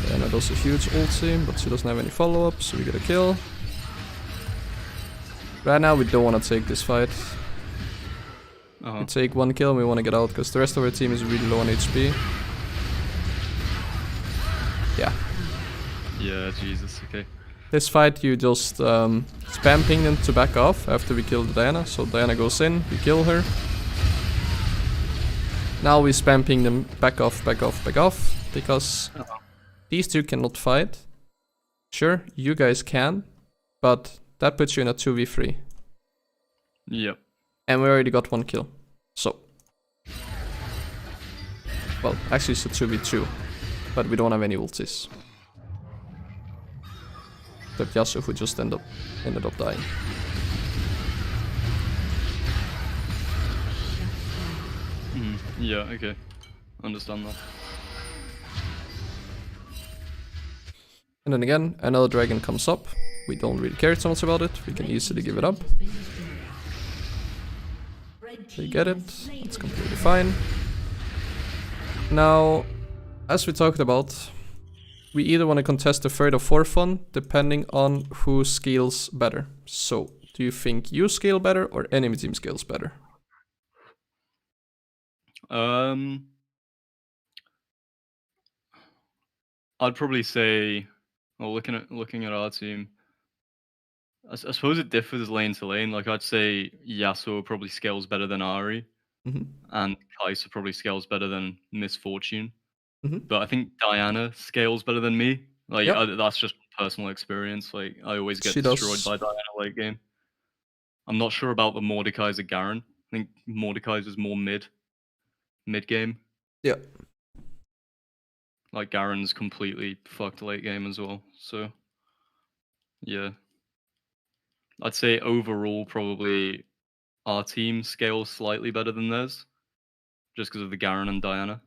Diana does a huge ulti, but she doesn't have any follow-up, so we get a kill. Right now we don't want to take this fight. We take 1 kill and we want to get out, because the rest of our team is really low on HP. Yeah. Yeah, Jesus, okay. This fight you just spam ping them to back off after we kill Diana. So Diana goes in, we kill her. Now we spam ping them back off, back off, back off, because these two cannot fight. Sure, you guys can, but that puts you in a 2v3. Yep. And we already got 1 kill. So. Well, actually it's a 2v2. But we don't have any ultis. But Yasuo who just ended up dying. Yeah, okay. Understand that. And then again, another dragon comes up. We don't really care so much about it. We can easily give it up. They get it. It's completely fine. Now, as we talked about, we either want to contest the 3rd or 4th one, depending on who scales better. So, do you think you scale better or enemy team scales better? I'd probably say, well, looking at our team, I suppose it differs lane to lane. Like I'd say Yasuo probably scales better than Ahri, and Kai'Sa probably scales better than Misfortune. But I think Diana scales better than me. Like that's just personal experience. Like I always get destroyed by Diana late game. I'm not sure about the Mordekaiser Garen. I think Mordekaiser's more mid game. Yeah. Like Garen's completely fucked late game as well. So yeah. I'd say overall probably our team scales slightly better than theirs. Just because of the Garen and Diana.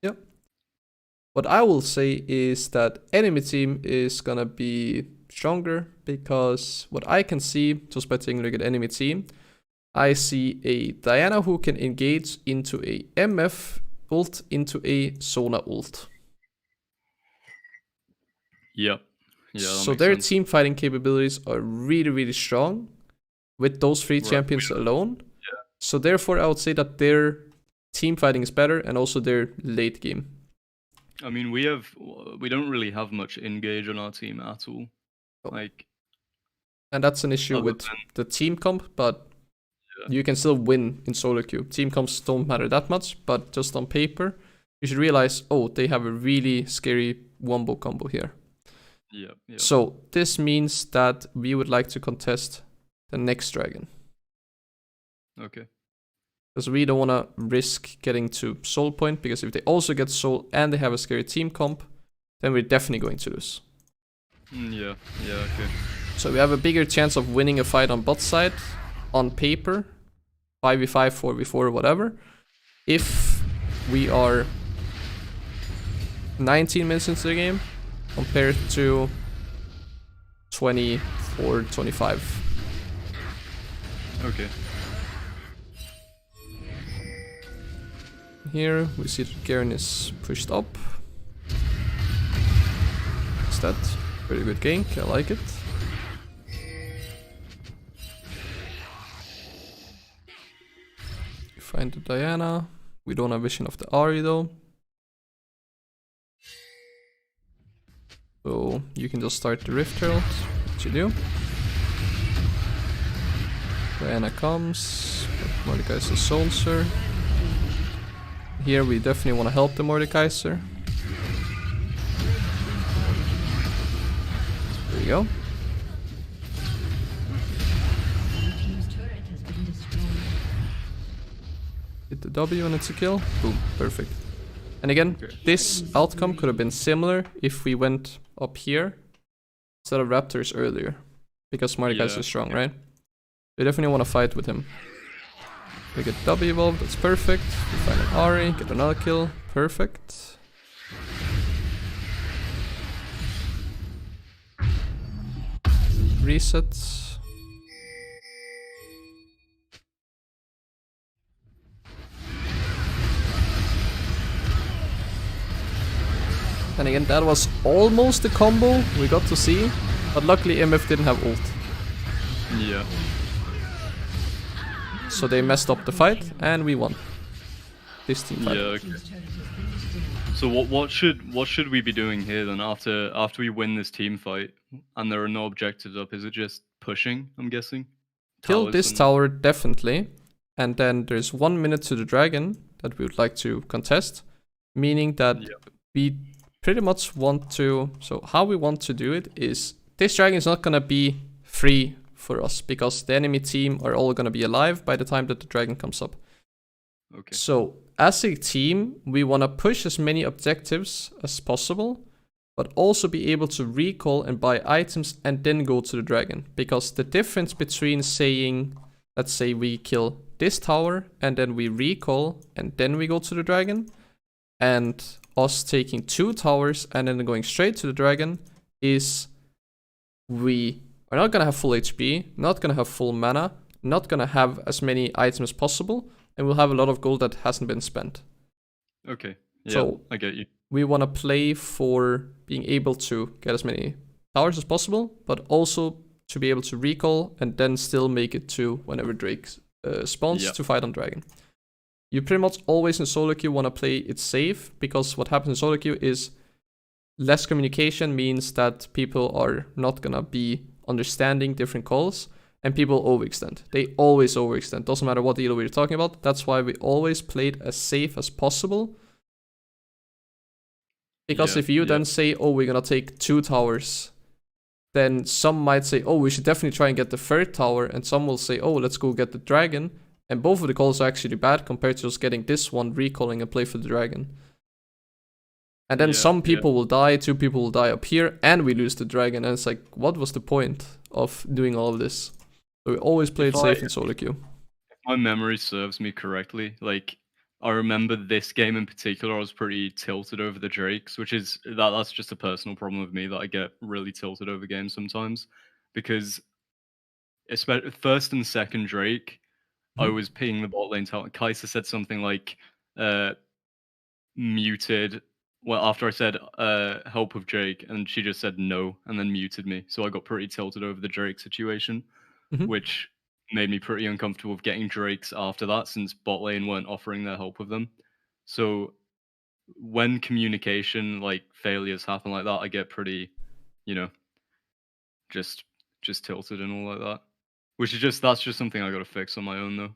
Yep. What I will say is that enemy team is gonna be stronger, because what I can see just by taking a look at enemy team, I see a Diana who can engage into a MF ult into a Sona ult. Yep. Yeah, so their team fighting capabilities are really, really strong with those 3 champions alone. Yeah. So therefore I would say that their team fighting is better, and also their late game. I mean, we don't really have much engage on our team at all. Like, and that's an issue with the team comp, but you can still win in solo queue. Team comps don't matter that much, but just on paper, you should realize, oh, they have a really scary wombo combo here. Yeah. So this means that we would like to contest the next dragon. Okay. Because we don't want to risk getting to soul point, because if they also get soul and they have a scary team comp, then we're definitely going to lose. Yeah, okay. So we have a bigger chance of winning a fight on bot side on paper, 5v5, 4v4, whatever, if we are 19 minutes into the game compared to 24, 25. Okay. here we see that Garen is pushed up. What's that? Pretty good gank, I like it. Find the Diana. We don't have vision of the Ahri though. So you can just start the Rift Herald, which you do. Diana comes, Mordekaiser zones her. Here we definitely want to help the Mordekaiser. There you go. Hit the W and it's a kill. Boom, perfect. And again, this outcome could have been similar if we went up here instead of Raptors earlier. Because Mordekaiser is strong, right? We definitely want to fight with him. We get W evolved, that's perfect. We find an Ahri, get another kill, perfect. Reset. And again, that was almost the combo we got to see, but luckily MF didn't have ult. Yeah. So they messed up the fight, and we won. This team fight. Yeah. Okay. So what should we be doing here then after we win this team fight and there are no objectives up? Is it just pushing? I'm guessing. Kill this tower definitely, and then there's 1 minute to the dragon that we would like to contest, meaning that we pretty much want to. So how we want to do it is this dragon is not gonna be free for us because the enemy team are all gonna be alive by the time that the dragon comes up. Okay. So as a team, we want to push as many objectives as possible, but also be able to recall and buy items and then go to the dragon. Because the difference between saying, let's say we kill this tower and then we recall and then we go to the dragon, and us taking 2 towers and then going straight to the dragon, is we are not gonna have full HP, not gonna have full mana, not gonna have as many items as possible, and we'll have a lot of gold that hasn't been spent. Okay. Yeah, So I get you. we want to play for being able to get as many towers as possible, but also to be able to recall and then still make it to whenever Drake spawns to fight on dragon. You pretty much always in solo queue want to play it safe, because what happens in solo queue is less communication means that people are not gonna be understanding different calls, and people overextend. They always overextend. Doesn't matter what elo we're talking about. That's why we always played as safe as possible. Because if you then say, oh, we're gonna take 2 towers, then some might say, oh, we should definitely try and get the 3rd tower, and some will say, oh, let's go get the dragon. And both of the calls are actually bad compared to just getting this one, recalling and play for the dragon. And then some people will die, 2 people will die up here, and we lose the dragon. And it's like, what was the point of doing all of this? So we always played safe in solo queue. If my memory serves me correctly, like, I remember this game in particular, I was pretty tilted over the Drakes, which is, that's just a personal problem with me, that I get really tilted over games sometimes. Because, especially first and second Drake, I was pinging the bot lane tower. Kai'Sa said something like, muted, well, after I said, help with Drake, and she just said no, and then muted me. So I got pretty tilted over the Drake situation, which made me pretty uncomfortable with getting Drakes after that, since bot lane weren't offering their help with them. So when communication, like, failures happen like that, I get pretty, you know, just tilted and all like that. Which is that's just something I gotta fix on my own, though.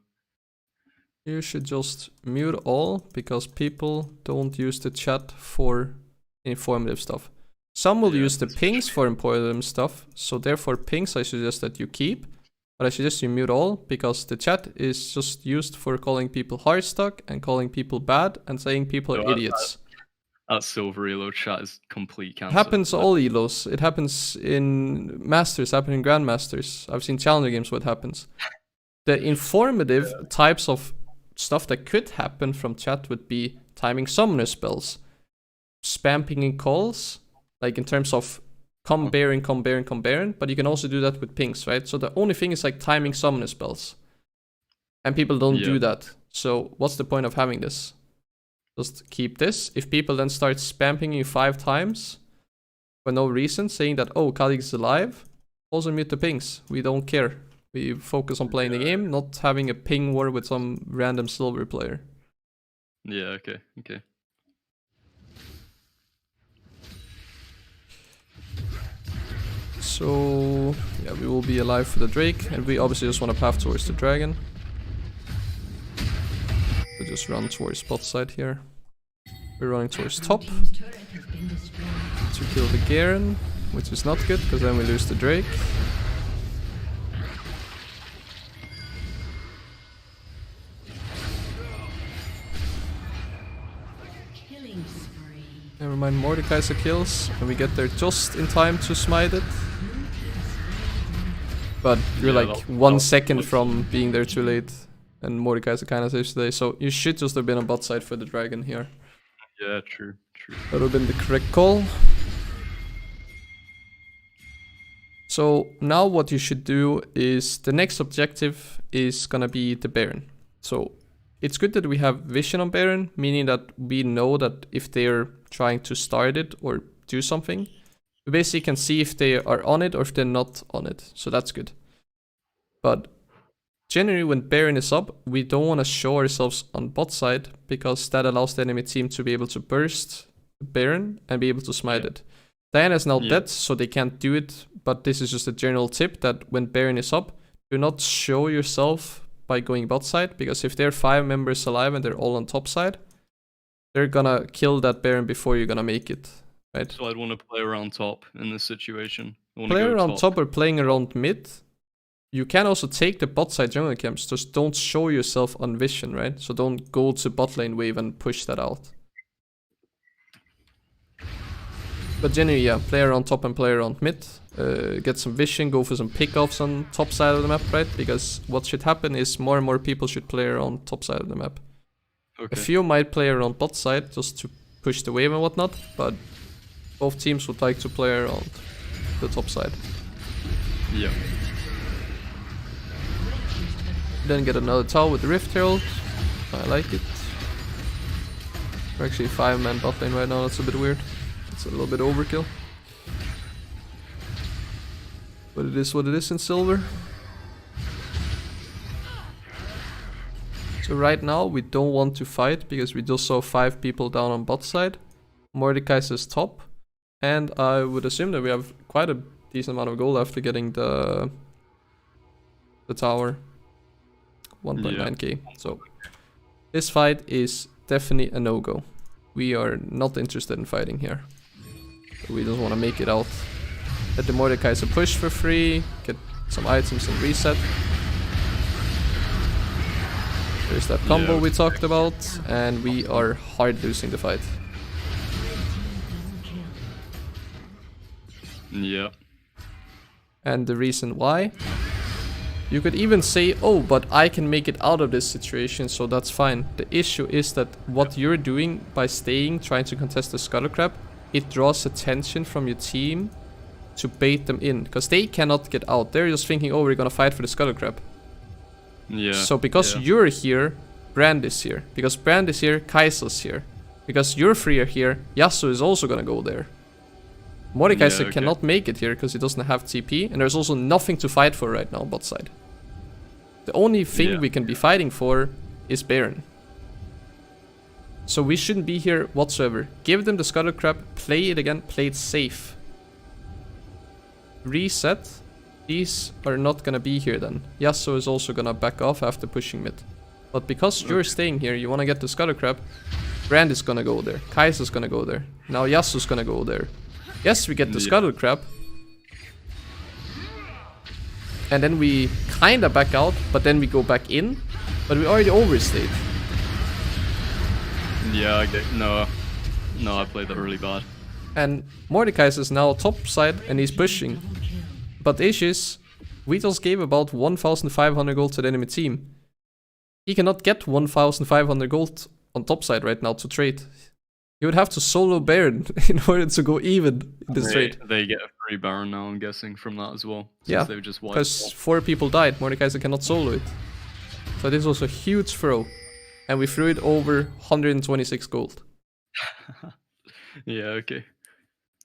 You should just mute all, because people don't use the chat for informative stuff. Some will use the pings for informative stuff, so therefore pings I suggest that you keep, but I suggest you mute all, because the chat is just used for calling people hard stuck and calling people bad and saying people are idiots. That silver elo chat is complete cancer. Happens all elos. It happens in masters, happens in grandmasters. I've seen challenger games where it happens. The informative types of stuff that could happen from chat would be timing summoner spells, spam pinging calls, like in terms of come Baron, come Baron, come Baron, but you can also do that with pings, right? So the only thing is like timing summoner spells. And people don't do that. So what's the point of having this? Just keep this. If people then start spamming you 5 times for no reason, saying that, oh, Kha Zix is alive, also mute the pings. We don't care. We focus on playing the game, not having a ping war with some random silver player. Yeah, okay, okay. So, yeah, we will be alive for the Drake, and we obviously just want to path towards the dragon. So just run towards bot side here. We're running towards top to kill the Garen, which is not good, because then we lose the Drake. Never mind, Mordekaiser kills, and we get there just in time to smite it. But you're like 1 second from being there too late, and Mordekaiser kind of saves the day, so you should just have been on bot side for the dragon here. Yeah, true, true. That would have been the correct call. So now what you should do is, the next objective is gonna be the Baron. So it's good that we have vision on Baron, meaning that we know that if they're trying to start it or do something, we basically can see if they are on it or if they're not on it. So that's good. But generally when Baron is up, we don't want to show ourselves on bot side, because that allows the enemy team to be able to burst Baron and be able to smite it. Diana is now dead, so they can't do it, but this is just a general tip that when Baron is up, do not show yourself by going bot side, because if there are 5 members alive and they're all on top side, they're gonna kill that Baron before you're gonna make it, right? So I'd want to play around top in this situation. Play around top or playing around mid. You can also take the bot side jungle camps, just don't show yourself on vision, right? So don't go to bot lane wave and push that out. But generally, yeah, play around top and play around mid. Get some vision, go for some pickoffs on top side of the map, right? Because what should happen is more and more people should play around top side of the map. Okay. A few might play around bot side just to push the wave and whatnot, but both teams would like to play around the top side. Yeah. Then get another tower with the Rift Herald. I like it. We're actually 5-man bot lane right now, that's a bit weird. It's a little bit overkill. But it is what it is in silver. So right now we don't want to fight because we just saw 5 people down on bot side. Mordekaiser's top. And I would assume that we have quite a decent amount of gold after getting the tower. 1.9k. So this fight is definitely a no-go. We are not interested in fighting here. We just want to make it out. Let the Mordekaiser push for free, get some items and reset. There's that combo we talked about, and we are hard losing the fight. Yeah. And the reason why? You could even say, oh, but I can make it out of this situation, so that's fine. The issue is that what you're doing by staying, trying to contest the Scuttle Crab, it draws attention from your team to bait them in, because they cannot get out. They're just thinking, oh, we're gonna fight for the Scuttle Crab. Yeah. So because you're here, Brand is here. Because Brand is here, Kai'Sa's here. Because you're 3 are here, Yasuo is also gonna go there. Mordekaiser cannot make it here because he doesn't have TP, and there's also nothing to fight for right now bot side. The only thing we can be fighting for is Baron. So we shouldn't be here whatsoever. Give them the Scuttle Crab, play it again, play it safe. Reset. These are not gonna be here then. Yasuo is also gonna back off after pushing mid. But because you're staying here, you wanna get the Scuttle Crab, Brand is gonna go there, Kai'Sa's gonna go there, now Yasuo's gonna go there. Yes, we get the Scuttle Crab. And then we kinda back out, but then we go back in. But we already overstayed. Yeah, I get no, I played that really bad. And Mordekaiser is now top side and he's pushing. But the issue is, we just gave about 1,500 gold to the enemy team. He cannot get 1,500 gold on top side right now to trade. He would have to solo Baron in order to go even in this trade. They get a free Baron now, I'm guessing, from that as well. Yeah, because 4 people died. Mordekaiser cannot solo it. So this was a huge throw. and we threw it over 126 gold. Yeah, okay.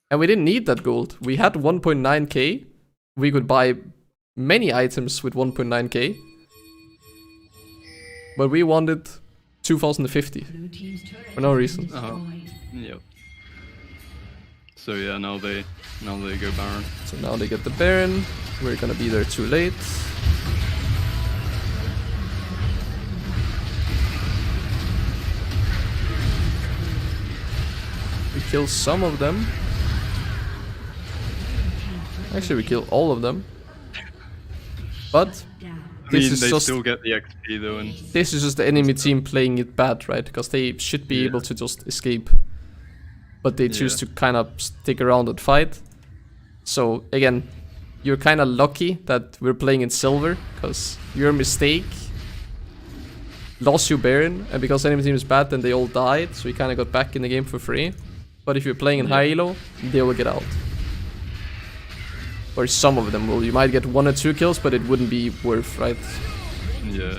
And we didn't need that gold. We had 1.9k. We could buy many items with 1.9k. But we wanted 2050 Blue team's turret for no has reason. been destroyed. Yep. So yeah, now they go Baron. So now they get the Baron. We're gonna be there too late. We kill some of them. Actually, we kill all of them. But Down. I this mean, is they just still get the XP though, and this is just the enemy team playing it bad, right? Because they should be Yeah. able to just escape. But they choose Yeah. to kind of stick around and fight. So again, you're kind of lucky that we're playing in silver, because your mistake lost you Baron, and because enemy team is bad, then they all died, so you kind of got back in the game for free. But if you're playing in high elo, they will get out. Or some of them will. You might get 1 or 2 kills, but it wouldn't be worth, right? yeah.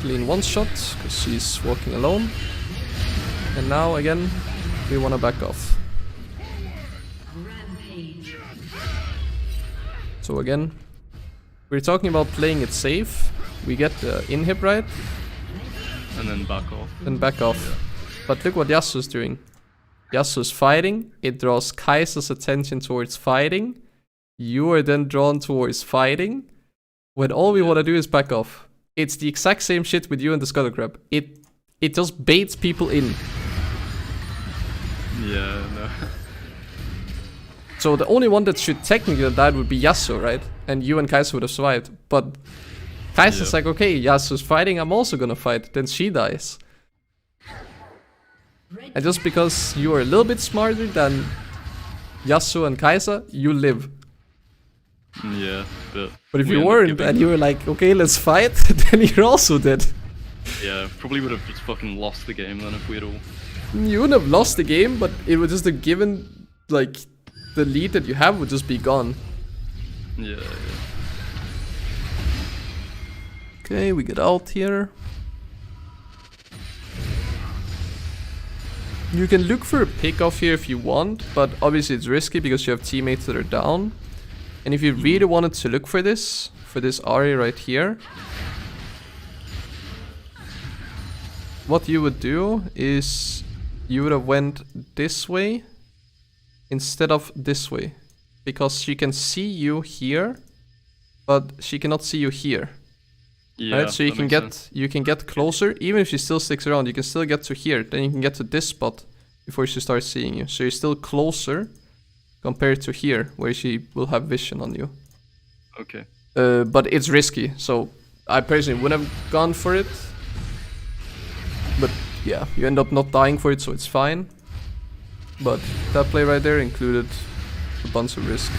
Clean one shot, because she's walking alone. And now again, we want to back off. Rampage. So again, we're talking about playing it safe. We get the inhib right, And then back off. then back off. But look what Yasuo's doing. Yasuo's fighting, it draws Kai'Sa's attention towards fighting. You are then drawn towards fighting, when all we want to do is back off. It's the exact same shit with you and the Scuttle Crab. It just baits people in. Yeah, no. So the only one that should technically have died would be Yasuo, right? And you and Kai'Sa would have survived. But Kai'Sa's like, okay, Yasuo's fighting, I'm also gonna fight. Then she dies. And just because you are a little bit smarter than Yasuo and Kai'Sa, you live. Yeah, But if we you end up weren't giving- and you were like, okay, let's fight, then you're also dead. yeah, probably would have just fucking lost the game then if we'd all. You wouldn't have lost the game, but it would just have given, like, the lead that you have would just be gone. Yeah. Okay, we get out here. You can look for a pick off here if you want, but obviously it's risky because you have teammates that are down. And if you really wanted to look for this Ahri right here, what you would do is you would have went this way instead of this way, because she can see you here, but she cannot see you here. Yeah. Right, so you that can makes get sense. you can get closer, even if she still sticks around. You can still get to here. Then you can get to this spot before she starts seeing you. So you're still closer compared to here, where she will have vision on you. Okay. But it's risky, so I personally wouldn't have gone for it. But yeah, you end up not dying for it, so it's fine. But that play right there included a bunch of risk.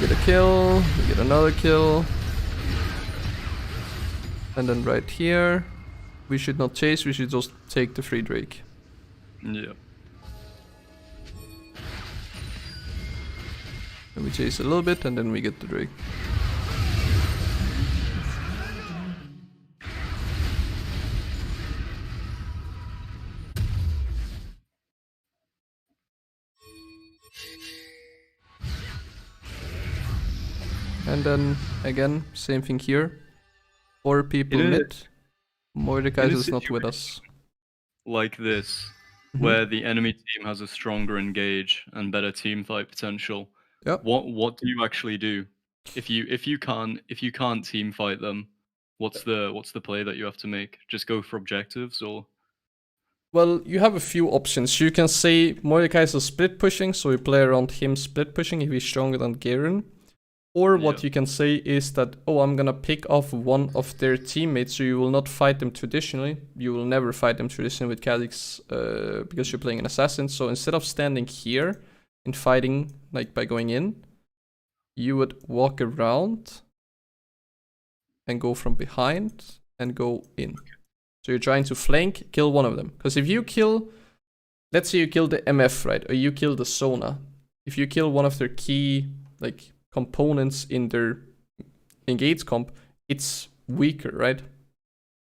We get a kill, we get another kill. And then right here, we should not chase, we should just take the free Drake. Yeah. And we chase a little bit, and then we get the Drake. And then, again, same thing here. 4 people In a- mid. Mordekaiser in a is not with us. Like this, Mhm. where the enemy team has a stronger engage and better team fight potential. Yep. What do you actually do if you can't team fight them? What's the play that you have to make? Just go for objectives or? Well, you have a few options. You can say Mordekaiser split pushing, so you play around him split pushing if he's stronger than Garen. Or what Yeah. you can say is that, oh, I'm gonna pick off one of their teammates, so you will not fight them traditionally. You will never fight them traditionally with Kha Zix, because you're playing an assassin. So instead of standing here and fighting, like by going in, you would walk around and go from behind and go in. So you're trying to flank, kill one of them. Because if you kill, let's say you kill the MF, right? Or you kill the Sona. if you kill one of their key like components in their engage comp, it's weaker, right?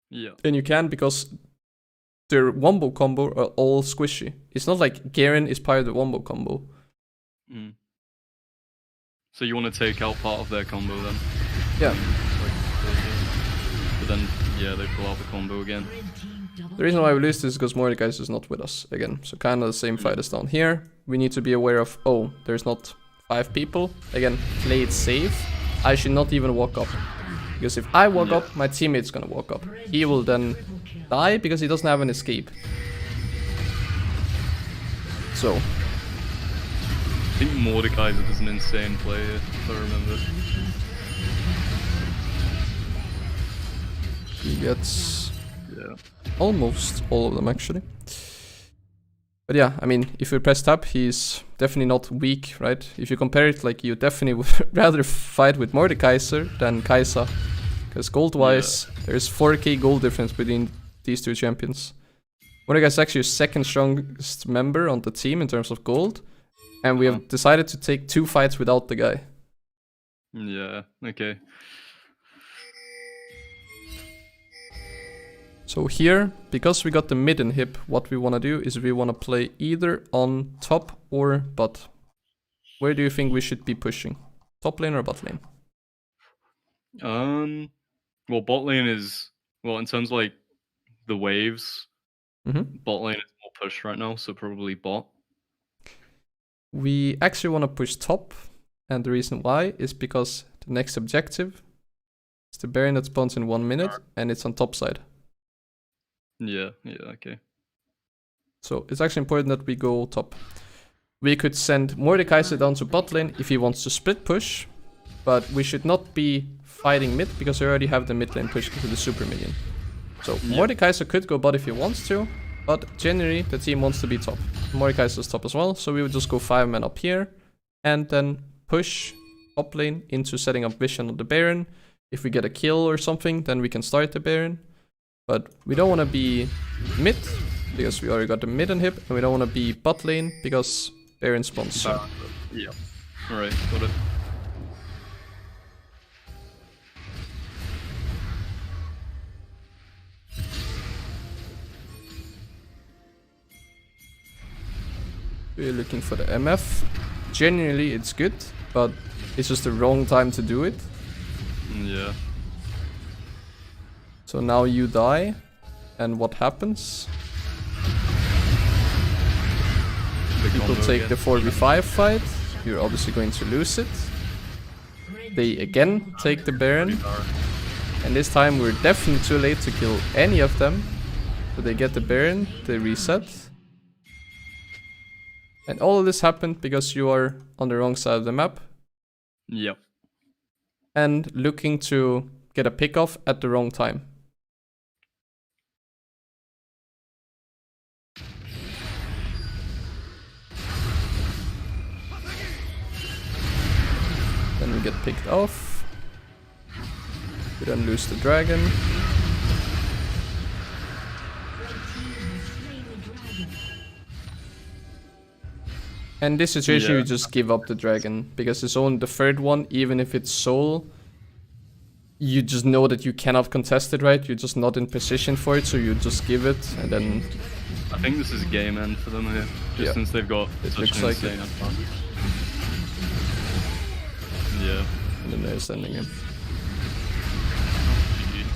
Yeah. And you can because their wombo combo are all squishy. It's not like Garen is part of the wombo combo. Mm. So you want to take out part of their combo then? Yeah. But then, yeah, they pull out the combo again. The reason why we lose this is because Mordecai is not with us again. So kind of the same fight as down here. We need to be aware of, oh, there's not 5 people. Again, play it safe. I should not even walk up. Because if I walk up, my teammate's gonna walk up. He will then die because he doesn't have an escape. So. I think Mordecai is an insane player, if I remember. He gets almost all of them actually. But yeah, I mean, if you press tab, he's definitely not weak, right? If you compare it, like, you definitely would rather fight with Mordekaiser than Kai'Sa. Because gold-wise, there's 4k gold difference between these two champions. Mordecai is actually the second strongest member on the team in terms of gold. And we have decided to take 2 fights without the guy. Yeah, okay. So here, because we got the mid inhib, what we want to do is we want to play either on top or bot. Where do you think we should be pushing? Top lane or bot lane? Well, bot lane is, well, in terms of like the waves, bot lane is more pushed right now, so probably bot. We actually want to push top, and the reason why is because the next objective is the Baron that spawns in 1 minute, and it's on top side. Yeah, okay. So it's actually important that we go top. We could send Mordekaiser down to bot lane if he wants to split push, but we should not be fighting mid because we already have the mid lane push to the super minion. So Mordekaiser could go bot if he wants to, but generally the team wants to be top. Mordekaiser is top as well, so we would just go 5 men up here and then push top lane into setting up vision on the Baron. If we get a kill or something, then we can start the Baron. But we don't want to be mid, because we already got the mid inhib, and we don't want to be bot lane, because Baron spawns. Yeah. Alright, got it. We're looking for the MF. Generally, it's good, but it's just the wrong time to do it. Yeah. So now you die, and what happens? People take the 4v5 fight, you're obviously going to lose it. They again take the Baron, and this time we're definitely too late to kill any of them. So they get the Baron, they reset. And all of this happened because you are on the wrong side of the map. Yep. And looking to get a pick off at the wrong time. Then we get picked off. We then lose the dragon. And this situation you just give up the dragon, because it's only the 3rd one, even if it's soul. You just know that you cannot contest it, right? You're just not in position for it, so you just give it, and then... I think this is game end for them here, just since they've got such an insane advantage. Yeah. And then they're sending him.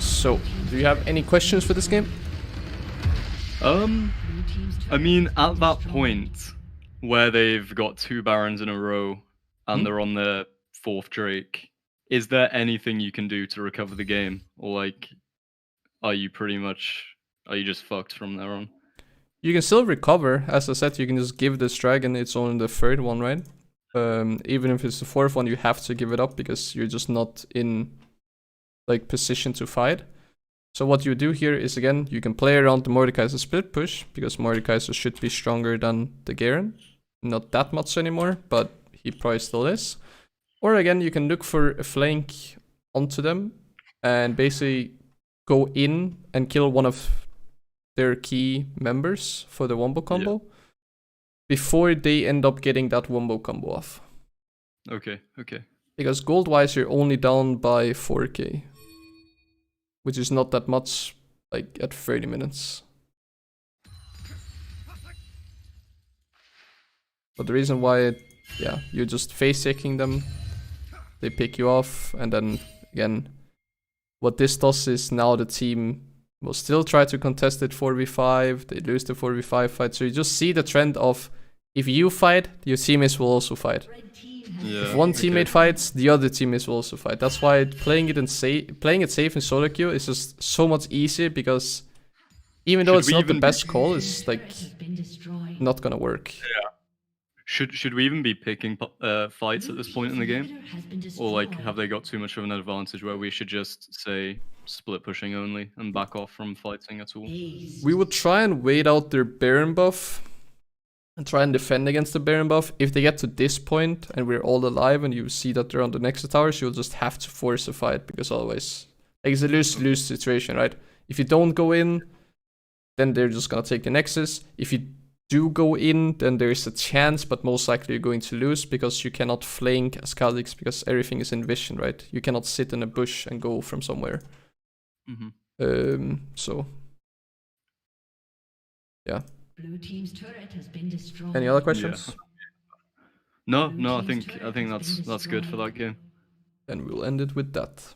So, do you have any questions for this game? I mean, at that point, where they've got 2 Barons in a row, and they're on their 4th Drake, is there anything you can do to recover the game? Or like, are you just fucked from there on? You can still recover. As I said, you can just give this dragon, it's only the 3rd one, right? Even if it's the 4th one, you have to give it up because you're just not in like position to fight. So what you do here is, again, you can play around the Mordekaiser split push, because Mordekaiser should be stronger than the Garen. Not that much anymore, but he probably still is. Or again, you can look for a flank onto them and basically go in and kill one of their key members for the wombo combo. before they end up getting that wombo combo off. Okay, okay. Because gold-wise, you're only down by 4k. Which is not that much, like, at 30 minutes. But the reason why, yeah, you're just face-checking them. They pick you off, and then, again, what this does is now the team will still try to contest it 4v5, they lose the 4v5 fight, so you just see the trend of, if you fight, your teammates will also fight. Yeah, If one teammate fights, the other teammates will also fight. That's why playing it safe in solo queue is just so much easier, because even though it's not the best call, it's like not gonna work. Yeah. Should we even be picking fights at this point in the game? Or like, have they got too much of an advantage where we should just say split pushing only and back off from fighting at all? We would try and wait out their Baron buff and try and defend against the Baron buff. If they get to this point and we're all alive and you see that they're on the next towers, you'll just have to force a fight, because otherwise, like, it's a lose-lose situation, right? If you don't go in, then they're just gonna take the Nexus. If you do go in, then there's a chance, but most likely you're going to lose, because you cannot flank as Kha Zix, because everything is in vision, right? You cannot sit in a bush and go from somewhere. So yeah. Blue team's turret has been destroyed. Any other questions? Yeah. No, I think that's good for that game. And we'll end it with that.